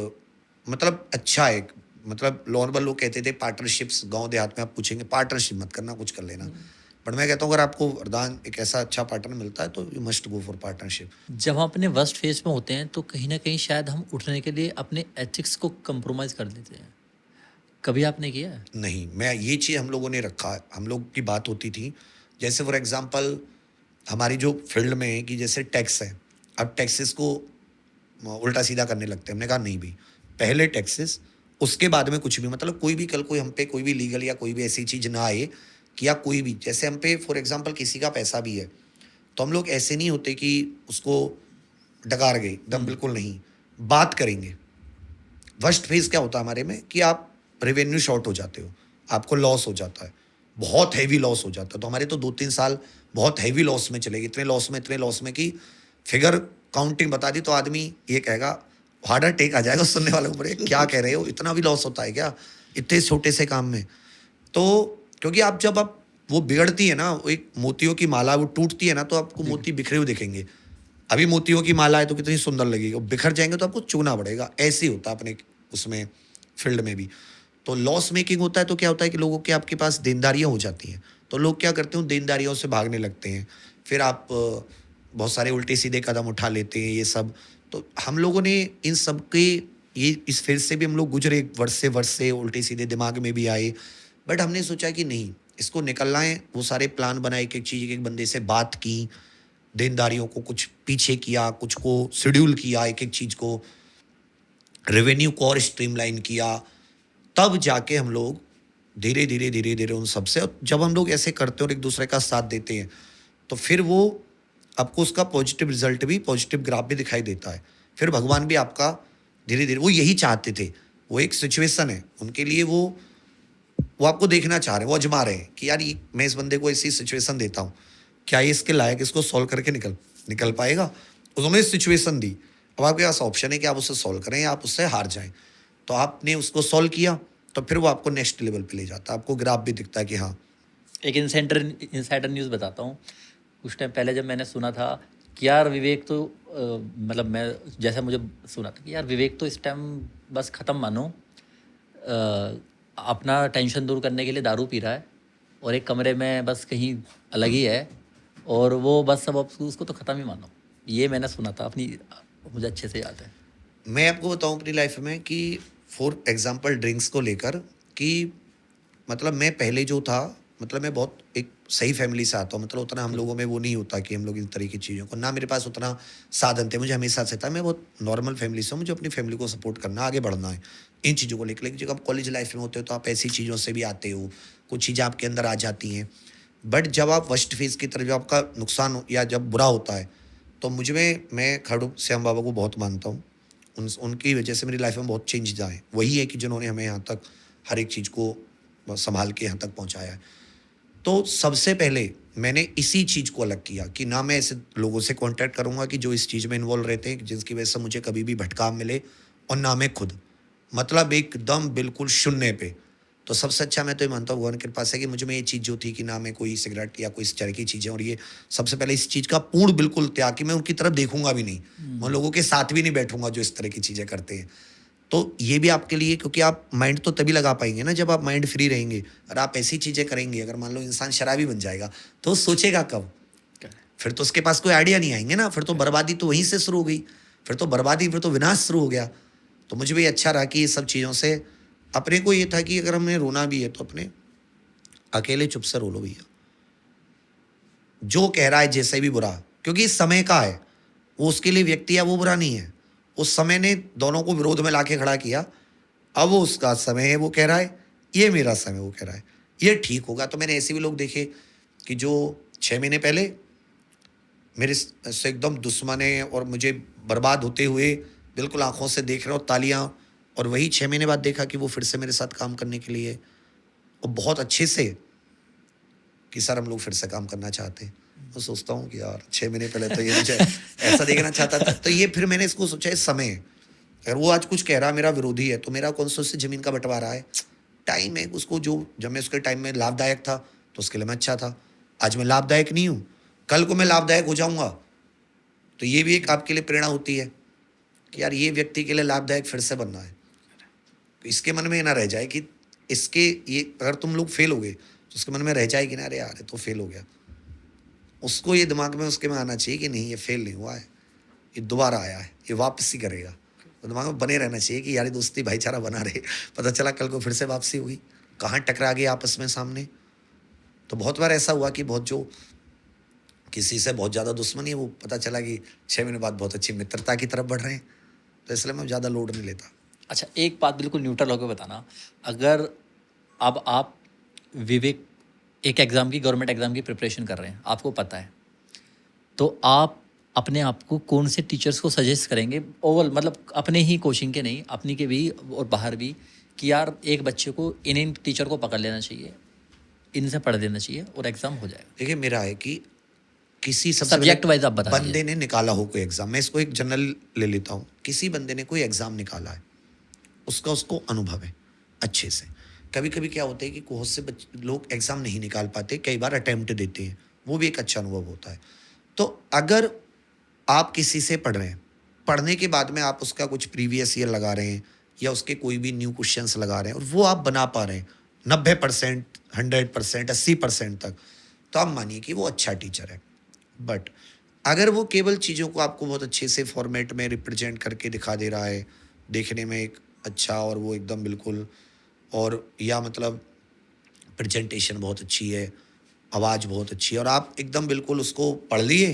मतलब अच्छा है, मतलब नॉर्मल लोग कहते थे पार्टनरशिप्स, गांव देहात में आप पूछेंगे पार्टनरशिप मत करना, कुछ कर लेना, बट मैं कहता हूँ अगर आपको वरदान एक ऐसा अच्छा पार्टनर मिलता है तो you must go for partnership. जब हम अपने वर्स्ट फेज में होते हैं तो कहीं ना कहीं शायद हम उठने के लिए अपने एथिक्स को कंप्रोमाइज़ कर देते हैं। कभी आपने किया है? नहीं, मैं ये चीज़ हम लोगों ने रखा है, हम लोग की बात होती थी, जैसे फॉर एग्जांपल हमारी जो फील्ड में है कि जैसे टैक्स है, अब टैक्सेस को उल्टा सीधा करने लगते हैं। हमने कहा नहीं भाई, पहले टैक्सेस, उसके बाद में कुछ भी, मतलब कोई भी कल कोई हम पे कोई भी लीगल या कोई भी ऐसी चीज़ ना आए कि या कोई भी, जैसे हम पे फॉर एग्जांपल किसी का पैसा भी है तो हम लोग ऐसे नहीं होते कि उसको डकार गए एकदम, बिल्कुल नहीं, बात करेंगे। वर्स्ट फेज क्या होता है हमारे में कि आप रेवेन्यू शॉर्ट हो जाते हो, आपको लॉस हो जाता है, बहुत हैवी लॉस हो जाता है। तो हमारे तो 2-3 साल बहुत हैवी लॉस में चले गए, इतने लॉस में कि फिगर काउंटिंग बता दी तो आदमी ये कहेगा, हार्ट अटैक आ जाएगा सुनने वालों पर, क्या कह रहे हो, इतना भी लॉस होता है क्या इतने छोटे से काम में। तो क्योंकि जब आप वो बिगड़ती है ना, वो एक मोतियों की माला वो टूटती है ना, तो आपको मोती बिखरे हुए दिखेंगे। अभी मोतियों की माला है तो कितनी सुंदर लगेगी, वो बिखर जाएंगे तो आपको चुगना पड़ेगा। ऐसे ही होता है अपने उसमें फील्ड में भी। तो लॉस मेकिंग होता है तो क्या होता है कि लोगों के आपके पास देनदारियां हो जाती हैं, तो लोग क्या करते हैं, देनदारियों से भागने लगते हैं, फिर आप बहुत सारे उल्टे सीधे कदम उठा लेते हैं, ये सब। तो हम लोगों ने इन सब के ये इस फिर से भी हम लोग गुजरे, वर्ष से उल्टे सीधे दिमाग में भी आए, बट हमने सोचा कि नहीं, इसको निकलना है। वो सारे प्लान बनाए, एक एक चीज़, एक बंदे से बात की, देनदारियों को कुछ पीछे किया, कुछ को शेड्यूल किया, एक एक चीज़ को रेवेन्यू को और स्ट्रीमलाइन किया, तब जाके हम लोग धीरे धीरे उन सबसे, और जब हम लोग ऐसे करते हैं और एक दूसरे का साथ देते हैं तो फिर वो आपको उसका पॉजिटिव रिजल्ट भी, पॉजिटिव ग्राफ भी दिखाई देता है। फिर भगवान भी आपका धीरे धीरे, वो यही चाहते थे, वो एक सिचुएशन है उनके लिए, वो आपको देखना चाह रहे हैं, वो अजमा रहे हैं कि यार ये मैं इस बंदे को ऐसी सिचुएशन देता हूँ, क्या ये इसके लायक, इसको सॉल्व करके निकल पाएगा। उन्होंने सिचुएशन दी, अब आपके पास ऑप्शन है कि आप उसे सॉल्व करें या आप उससे हार जाएं। तो आपने उसको सॉल्व किया तो फिर वो आपको नेक्स्ट लेवल पे ले जाता है, आपको ग्राफ भी दिखता है कि हाँ। एक इंसाइडर न्यूज़ बताता हूँ। कुछ टाइम पहले जब मैंने सुना था कि यार विवेक तो मतलब मैं जैसा मुझे सुना था कि यार विवेक तो इस टाइम बस ख़त्म मानो, अपना टेंशन दूर करने के लिए दारू पी रहा है और एक कमरे में बस कहीं अलग ही है, और वो बस सब अब उसको तो ख़त्म ही मानो। ये मैंने सुना था अपनी, मुझे अच्छे से याद है। मैं आपको बताऊं अपनी लाइफ में कि फॉर एग्जांपल ड्रिंक्स को लेकर, कि मतलब मैं पहले जो था, मतलब मैं बहुत एक सही फैमिली से आता हूँ, मतलब उतना हम लोगों में वो नहीं होता कि हम लोग इन तरह की चीज़ों को, ना मेरे पास उतना साधन थे, मुझे हमेशा से था, मैं बहुत नॉर्मल फैमिली से हूँ, मुझे अपनी फैमिली को सपोर्ट करना, आगे बढ़ना है इन चीज़ों को लेकर। लेकिन जब आप कॉलेज लाइफ में होते हो तो आप ऐसी चीज़ों से भी आते हो, कुछ चीज़ें आपके अंदर आ जाती हैं। बट जब आप वर्स्ट फेज की तरफ, जब आपका नुकसान या जब बुरा होता है, तो मुझ में, मैं खड़ू श्याम बाबा को बहुत मानता हूँ, उनकी वजह से मेरी लाइफ में बहुत चेंजेस आए। वही है कि जिन्होंने हमें यहाँ तक हर एक चीज़ को संभाल के यहाँ तक पहुँचाया है। तो सबसे पहले मैंने इसी चीज़ को अलग किया कि ना मैं ऐसे लोगों से कांटेक्ट करूँगा कि जो इस चीज़ में इन्वॉल्व रहते हैं, जिसकी वजह से मुझे कभी भी भटकाव मिले, और ना मैं खुद, मतलब एकदम बिल्कुल शून्य पे। तो सबसे अच्छा मैं तो ये मानता हूँ भगवान की कृपा से कि मुझ में ये चीज़ जो थी कि ना मैं कोई सिगरेट या कोई इस तरह की चीज़ें, और ये सबसे पहले इस चीज़ का पूर्ण बिल्कुल त्याग कि मैं उनकी तरफ देखूंगा भी नहीं, मैं उन लोगों के साथ भी नहीं बैठूंगा जो इस तरह की चीज़ें करते हैं। तो ये भी आपके लिए, क्योंकि आप माइंड तो तभी लगा पाएंगे ना जब आप माइंड फ्री रहेंगे, और आप ऐसी चीज़ें करेंगे, अगर मान लो इंसान शराबी बन जाएगा तो वो सोचेगा कब, फिर तो उसके पास कोई आइडिया नहीं आएंगे ना, फिर तो बर्बादी तो वहीं से शुरू हो गई, फिर तो बर्बादी, फिर तो विनाश शुरू हो गया। तो मुझे भी अच्छा रहा कि ये सब चीज़ों से अपने को ये था कि अगर हमें रोना भी है तो अपने अकेले चुप से रो लो भैया, जो कह रहा है जैसे भी बुरा, क्योंकि इस समय का है, वो उसके लिए व्यक्ति है, वो बुरा नहीं है, उस समय ने दोनों को विरोध में लाके खड़ा किया, अब वो उसका समय है, वो कह रहा है ये मेरा समय, वो कह रहा है ये ठीक होगा। तो मैंने ऐसे भी लोग देखे कि जो 6 महीने पहले मेरे से एकदम दुश्मन है और मुझे बर्बाद होते हुए बिल्कुल आंखों से देख रहे हो तालियां, और वही 6 महीने बाद देखा कि वो फिर से मेरे साथ काम करने के लिए, और बहुत अच्छे से, कि सर हम लोग फिर से काम करना चाहते हैं। मैं सोचता हूँ कि यार 6 महीने पहले तो ये मुझे ऐसा देखना चाहता था, तो ये फिर मैंने इसको सोचा इस समय, अगर वो आज कुछ कह रहा मेरा विरोधी है तो मेरा कौन सा उससे ज़मीन का बंटवारा है, टाइम है उसको, जो जब मैं उसके टाइम में लाभदायक था तो उसके लिए मैं अच्छा था, आज मैं लाभदायक नहीं हूँ, कल को मैं लाभदायक हो जाऊँगा। तो ये भी एक आपके लिए प्रेरणा होती है कि यार ये व्यक्ति के लिए लाभदायक फिर से बनना है। तो इसके मन में ना रह जाए कि इसके, ये अगर तुम लोग फेल हो गए तो उसके मन में रह जाए कि ना अरे यार ये तो फेल हो गया, उसको ये दिमाग में उसके में आना चाहिए कि नहीं ये फेल नहीं हुआ है, ये दोबारा आया है, ये वापसी करेगा। तो दिमाग में बने रहना चाहिए कि यारी दोस्ती भाईचारा बना रहे, पता चला कल को फिर से वापसी हुई, कहाँ टकरा गए आपस में सामने। तो बहुत बार ऐसा हुआ कि बहुत जो किसी से बहुत ज़्यादा दुश्मनी है, वो पता चला कि 6 महीने बाद बहुत अच्छी मित्रता की तरफ बढ़ रहे हैं, तो इसलिए मैं ज़्यादा लोड नहीं लेता। अच्छा, एक बात बिल्कुल न्यूट्रल होकर बताना, अगर अब आप विवेक एक एग्ज़ाम की, गवर्नमेंट एग्ज़ाम की प्रिपरेशन कर रहे हैं, आपको पता है, तो आप अपने आप को कौन से टीचर्स को सजेस्ट करेंगे ओवरऑल, मतलब अपने ही कोचिंग के नहीं, अपनी के भी और बाहर भी, कि यार एक बच्चे को इन टीचर को पकड़ लेना चाहिए, इनसे पढ़ देना चाहिए और एग्ज़ाम हो जाएगा। देखिए मेरा है कि किसी सबसे सब्जेक्ट पहले वाइज आप बता बंदे ने निकाला हो कोई एग्ज़ाम, मैं इसको एक जनरल ले लेता हूँ, किसी बंदे ने कोई एग्ज़ाम निकाला है, उसको अनुभव है अच्छे से। कभी कभी क्या होता है कि बहुत से लोग एग्ज़ाम नहीं निकाल पाते, कई बार अटैम्प्ट देते हैं, वो भी एक अच्छा अनुभव होता है। तो अगर आप किसी से पढ़ रहे हैं, पढ़ने के बाद में आप उसका कुछ प्रीवियस ईयर लगा रहे हैं या उसके कोई भी न्यू क्वेश्चंस लगा रहे हैं और वो आप बना पा रहे हैं 90%, 100%, 80% तक, तो आप मानिए कि वो अच्छा टीचर है। बट अगर वो केवल चीज़ों को आपको बहुत अच्छे से फॉर्मेट में रिप्रेजेंट करके दिखा दे रहा है, देखने में एक अच्छा, और वो एकदम बिल्कुल, और या मतलब प्रेजेंटेशन बहुत अच्छी है, आवाज़ बहुत अच्छी है, और आप एकदम बिल्कुल उसको पढ़ लिए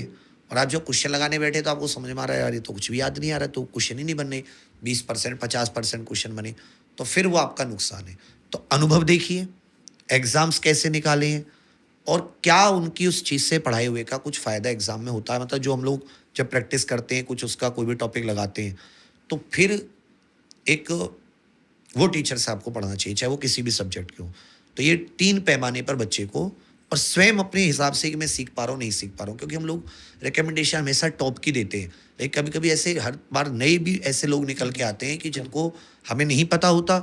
और आप जब क्वेश्चन लगाने बैठे तो आपको समझ में आ रहा है यार ये तो कुछ भी याद नहीं आ रहा, तो क्वेश्चन ही नहीं बनने, 20% 50% क्वेश्चन बने, तो फिर वो आपका नुकसान है। तो अनुभव देखिए, एग्जाम्स कैसे निकाले हैं और क्या उनकी उस चीज़ से पढ़ाई हुए का कुछ फ़ायदा एग्ज़ाम में होता है। मतलब जो हम लोग जब प्रैक्टिस करते हैं कुछ उसका कोई भी टॉपिक लगाते हैं, तो फिर एक वो टीचर से आपको पढ़ना चाहिए, चाहे वो किसी भी सब्जेक्ट के हो। तो ये 3 पैमाने पर बच्चे को, और स्वयं अपने हिसाब से कि मैं सीख पा रहा हूँ नहीं सीख पा रहा हूँ, क्योंकि हम लोग रिकमेंडेशन हमेशा टॉप की देते हैं, लेकिन कभी कभी ऐसे हर बार नए भी ऐसे लोग निकल के आते हैं कि जिनको हमें नहीं पता होता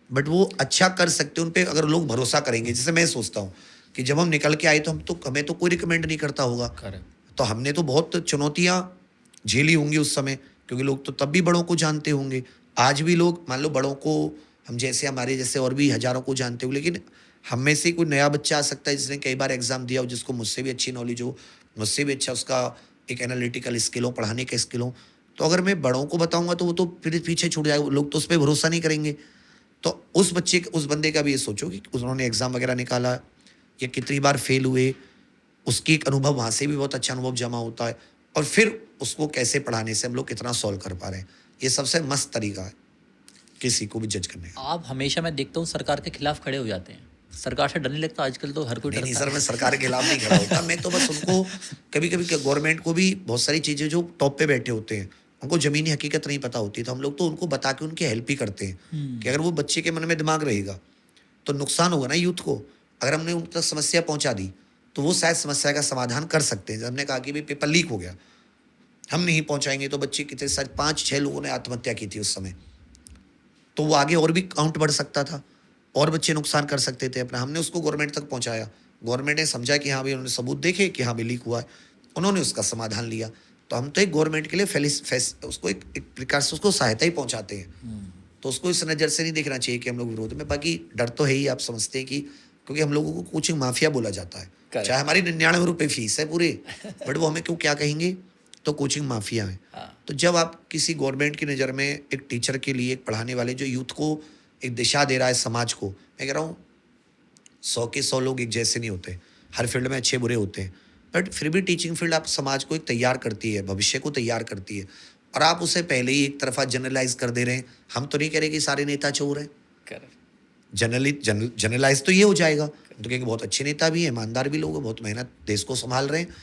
बट वो अच्छा कर सकते हैं। उन पर अगर लोग भरोसा करेंगे, जैसे मैं सोचता हूँ कि जब हम निकल के आए तो हमें तो कोई रिकमेंड नहीं करता होगा, करेक्ट। तो हमने तो बहुत चुनौतियाँ झेली होंगी उस समय, क्योंकि लोग तो तब भी बड़ों को जानते होंगे। आज भी लोग मान लो बड़ों को हम जैसे हमारे जैसे और भी हज़ारों को जानते हो, लेकिन हम में से कोई नया बच्चा आ सकता है जिसने कई बार एग्ज़ाम दिया हो, जिसको मुझसे भी अच्छी नॉलेज हो, मुझसे भी अच्छा उसका एक एनालिटिकल स्किल हो, पढ़ाने का स्किल हो। तो अगर मैं बड़ों को बताऊँगा तो वो तो फिर पीछे छूट जाएगा, लोग तो उस पर भरोसा नहीं करेंगे। तो उस बंदे का भी ये सोचो कि उन्होंने एग्ज़ाम वगैरह निकाला या कितनी बार फेल हुए, उसकी एक अनुभव वहाँ से भी बहुत अच्छा अनुभव जमा होता है, और फिर उसको कैसे पढ़ाने से हम लोग कितना सॉल्व कर पा रहे हैं। ये सबसे मस्त तरीका है किसी को भी जज करने का। आप हमेशा, मैं देखता हूँ, सरकार के खिलाफ खड़े हो जाते हैं। सरकार से डर नहीं लगता? आजकल तो हर कोई नहीं डरता सर, है। मैं सरकार के खिलाफ नहीं खड़ा होता, मैं तो बस उनको कभी कभी गवर्नमेंट को भी बहुत सारी चीज़ें जो टॉप पे बैठे होते हैं उनको ज़मीनी हकीकत नहीं पता होती, तो हम लोग तो उनको बता के उनकी हेल्प ही करते हैं कि अगर वो बच्चे के मन में दिमाग रहेगा तो नुकसान होगा ना यूथ को। अगर हमने उन तक समस्या पहुंचा दी तो वो शायद समस्या का समाधान कर सकते हैं। जब हमने कहा कि भाई पेपर लीक हो गया, हम नहीं पहुंचाएंगे, तो बच्चे कितने सारे 5-6 लोगों ने आत्महत्या की थी उस समय, तो वो आगे और भी काउंट बढ़ सकता था और बच्चे नुकसान कर सकते थे अपना। हमने उसको गवर्नमेंट तक पहुंचाया, गवर्नमेंट ने समझा कि हाँ भाई, उन्होंने सबूत देखे कि हाँ भाई लीक हुआ है, उन्होंने उसका समाधान लिया। तो हम तो एक गवर्नमेंट के लिए उसको एक प्रकार से उसको सहायता ही पहुंचाते हैं। तो उसको इस नज़र से नहीं देखना चाहिए कि हम लोग विरोध में। बाकी डर तो है ही, आप समझते हैं कि क्योंकि हम लोगों को कोचिंग माफिया बोला जाता है, Correct. चाहे हमारी 99 रुपये फीस है पूरे, बट वो हमें क्यों क्या कहेंगे, तो कोचिंग माफिया है। तो जब आप किसी गवर्नमेंट की नज़र में एक टीचर के लिए, एक पढ़ाने वाले जो यूथ को एक दिशा दे रहा है समाज को, मैं कह रहा हूँ 100 के 100 लोग एक जैसे नहीं होते, हर फील्ड में अच्छे बुरे होते हैं, बट फिर भी टीचिंग फील्ड आप समाज को एक तैयार करती है, भविष्य को तैयार करती है, और आप उसे पहले ही एक तरफा जनरलाइज कर दे रहे हैं। हम तो नहीं कह रहे कि सारे नेता चोर हैं, करेक्ट। जनरलाइज तो ये हो जाएगा, तो क्योंकि बहुत अच्छे नेता भी हैं, ईमानदार भी लोग हैं, बहुत मेहनत देश को संभाल रहे हैं।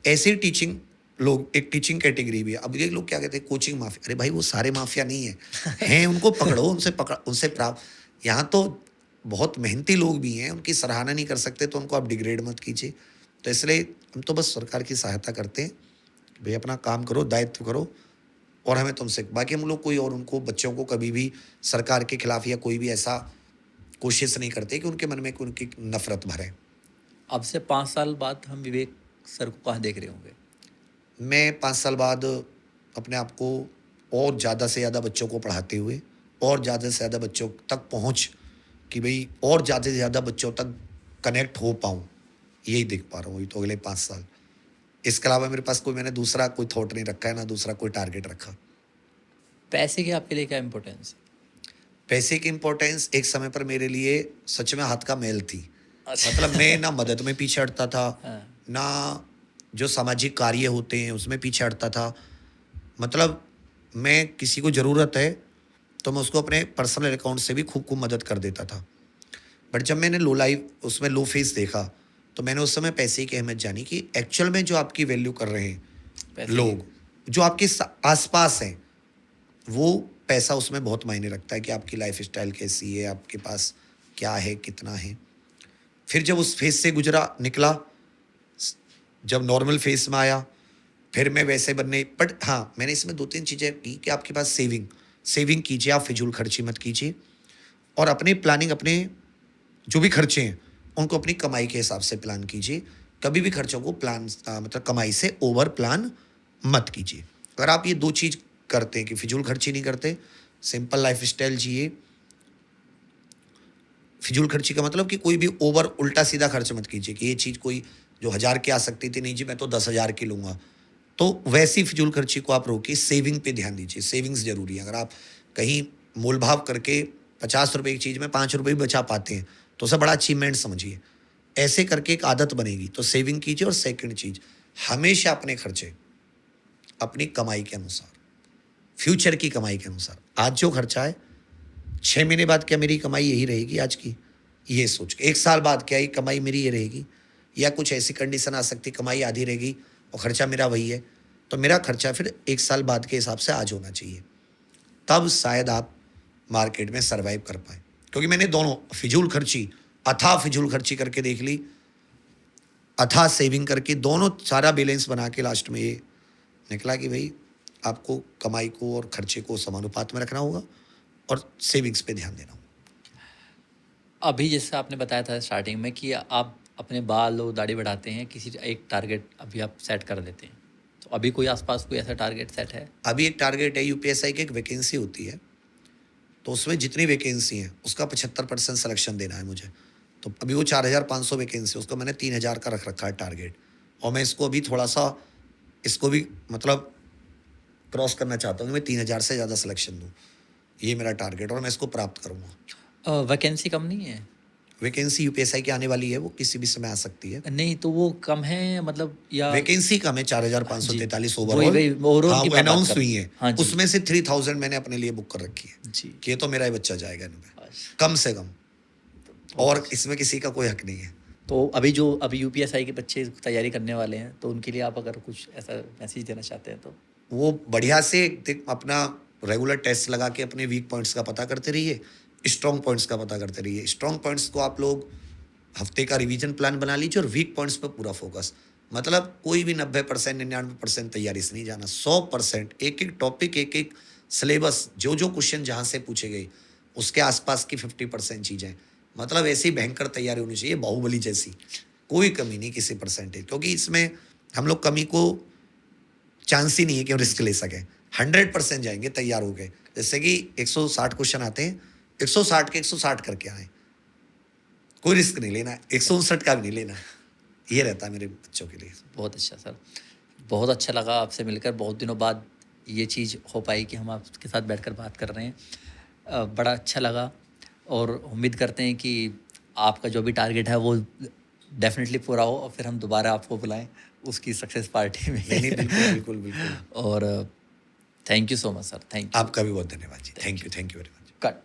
ऐसे ही टीचिंग लोग, एक टीचिंग कैटेगरी भी है। अब ये लोग क्या कहते हैं, कोचिंग माफिया। अरे भाई, वो सारे माफिया नहीं है, हैं, उनको पकड़ो, उनसे प्राप्त। यहाँ तो बहुत मेहनती लोग भी हैं, उनकी सराहना नहीं कर सकते तो उनको आप डिग्रेड मत कीजिए। तो इसलिए हम तो बस सरकार की सहायता करते हैं कि भाई अपना काम करो, दायित्व करो, और हमें तुमसे, बाकी हम लोग कोई और उनको बच्चों को कभी भी सरकार के खिलाफ या कोई भी ऐसा कोशिश नहीं करते कि उनके मन में उनकी नफरत भरे। अब से 5 साल बाद हम विवेक सर को कहाँ देख रहे होंगे? मैं 5 साल बाद अपने आप को और ज़्यादा से ज़्यादा बच्चों को पढ़ाते हुए, और ज़्यादा से ज़्यादा बच्चों तक पहुँच, कि भाई और ज़्यादा से ज़्यादा बच्चों तक कनेक्ट हो पाऊँ, यही देख पा रहा हूँ ये तो अगले 5 साल। इसके अलावा मेरे पास मैंने दूसरा कोई थॉट नहीं रखा है, ना दूसरा कोई टारगेट रखा। पैसे की आपके लिए क्या इम्पोर्टेंस है? पैसे की इम्पोर्टेंस एक समय पर मेरे लिए सच में हाथ का मैल थी। अच्छा। मतलब मैं ना मदद में पीछे हटता था, हाँ। ना जो सामाजिक कार्य होते हैं उसमें पीछे हटता था। मतलब मैं किसी को ज़रूरत है तो मैं उसको अपने पर्सनल अकाउंट से भी खूब मदद कर देता था। बट जब मैंने लो फेस देखा, तो मैंने उस समय पैसे की अहमियत जानी कि एक्चुअल में जो आपकी वैल्यू कर रहे हैं लोग, जो आपके आसपास हैं, वो पैसा उसमें बहुत मायने रखता है कि आपकी लाइफ स्टाइल कैसी है, आपके पास क्या है, कितना है। फिर जब उस फेस से निकला, जब नॉर्मल फेस में आया, फिर मैं वैसे बनने, बट हाँ, मैंने इसमें 2-3 चीज़ें की कि आपके पास सेविंग कीजिए, आप फिजूल खर्ची मत कीजिए, और अपने प्लानिंग, अपने जो भी खर्चे हैं उनको अपनी कमाई के हिसाब से प्लान कीजिए। कभी भी खर्चों को मतलब कमाई से ओवर प्लान मत कीजिए। अगर आप ये 2 चीज़ करते हैं कि फिजूल खर्ची नहीं करते, सिंपल लाइफ स्टाइल जिए। फिजूल खर्ची का मतलब कि कोई भी ओवर उल्टा सीधा खर्च मत कीजिए कि ये चीज़ कोई जो 1000 की आ सकती थी, नहीं जी मैं तो 10,000 की लूँगा, तो वैसी फिजूल खर्ची को आप रोकिए। सेविंग पे ध्यान दीजिए, सेविंग्स जरूरी है। अगर आप कहीं मोल भाव करके 50 रुपये की चीज़ में 5 रुपये भी बचा पाते हैं तो उसे बड़ा अचीवमेंट समझिए। ऐसे करके एक आदत बनेगी। तो सेविंग कीजिए। और सेकंड चीज़, हमेशा अपने खर्चे अपनी कमाई के अनुसार, फ्यूचर की कमाई के अनुसार। आज जो खर्चा है 6 महीने बाद क्या मेरी कमाई यही रहेगी आज की, ये सोच के 1 साल बाद क्या ये कमाई मेरी ये रहेगी, या कुछ ऐसी कंडीशन आ सकती कमाई आधी रहेगी और खर्चा मेरा वही है, तो मेरा खर्चा फिर 1 साल बाद के हिसाब से आज होना चाहिए, तब शायद आप मार्केट में सर्वाइव कर पाए। क्योंकि मैंने दोनों फिजूल खर्ची, अथाह फिजूल खर्ची करके देख ली, अथाह सेविंग करके, दोनों सारा बैलेंस बना के लास्ट में ये निकला कि भाई आपको कमाई को और खर्चे को समानुपात में रखना होगा और सेविंग्स पे ध्यान देना होगा। अभी जैसे आपने बताया था स्टार्टिंग में कि आप अपने बाल और दाढ़ी बढ़ाते हैं, किसी एक टारगेट अभी आप सेट कर देते हैं, तो अभी कोई आसपास कोई ऐसा टारगेट सेट है? अभी एक टारगेट है, यूपीएसआई की एक वैकेंसी होती है, तो उसमें जितनी वैकेंसी है उसका 75% सिलेक्शन देना है मुझे। तो अभी वो 4500 वैकेंसी, उसको मैंने 3000 का रख रखा है टारगेट, और मैं इसको अभी थोड़ा सा इसको भी मतलब क्रॉस करना चाहता हूँ कि मैं 3000 से ज़्यादा सिलेक्शन दूँ, ये मेरा टारगेट, और मैं इसको प्राप्त करूँगा। वैकेंसी कम नहीं है? वैकेंसी यूपीएसआई की आने वाली है, वो किसी भी समय आ सकती है। नहीं तो वो कम है मतलब, या वैकेंसी कम है 4543 वही- ओवरऑल। वही overall हाँ, की वो मैं बात अनाउंस कर हुई रहा है, हूँ। हाँ जी। उसमें से 3000 मैंने अपने लिए बुक कर रखी है जी। कि ये तो मेरा ही बच्चा जाएगा इनमें, अच्छा। कम से कम, और इसमें किसी का कोई हक नहीं है। तो अभी यूपीएसआई के बच्चे तैयारी करने वाले हैं, तो उनके लिए आप अगर कुछ ऐसा मैसेज देना चाहते हैं तो? वो बढ़िया से अपना रेगुलर टेस्ट लगा के अपने वीक पॉइंट्स का पता करते रहिए, स्ट्रॉन्ग पॉइंट्स का पता करते रहिए। स्ट्रॉन्ग पॉइंट्स को आप लोग हफ्ते का रिवीजन प्लान बना लीजिए और वीक पॉइंट्स पर पूरा फोकस। मतलब कोई भी 90% 99% तैयारी से नहीं जाना, 100% एक एक टॉपिक, एक एक सिलेबस, जो जो क्वेश्चन जहाँ से पूछे गए उसके आसपास की 50% चीज़ें, मतलब ऐसी भयंकर तैयारी होनी चाहिए बाहुबली जैसी, कोई कमी नहीं किसी परसेंटेज, क्योंकि इसमें हम लोग कमी को चांस ही नहीं है कि हम रिस्क ले सकें। 100% जाएंगे तैयार हो गए। जैसे कि 160 क्वेश्चन आते हैं, 160 के 160 करके आए, कोई रिस्क नहीं लेना है, 159 का भी नहीं लेना है, ये रहता है मेरे बच्चों के लिए। बहुत अच्छा सर, बहुत अच्छा लगा आपसे मिलकर, बहुत दिनों बाद ये चीज़ हो पाई कि हम आपके साथ बैठकर बात कर रहे हैं। बड़ा अच्छा लगा, और उम्मीद करते हैं कि आपका जो भी टारगेट है वो डेफिनेटली पूरा हो, और फिर हम दोबारा आपको बुलाएं उसकी सक्सेस पार्टी में। नहीं, बिल्कुल बिल्कुल बिल्कुल। और thank you so much sir, thank you. आपका भी बहुत धन्यवाद जी, thank you very much. Cut.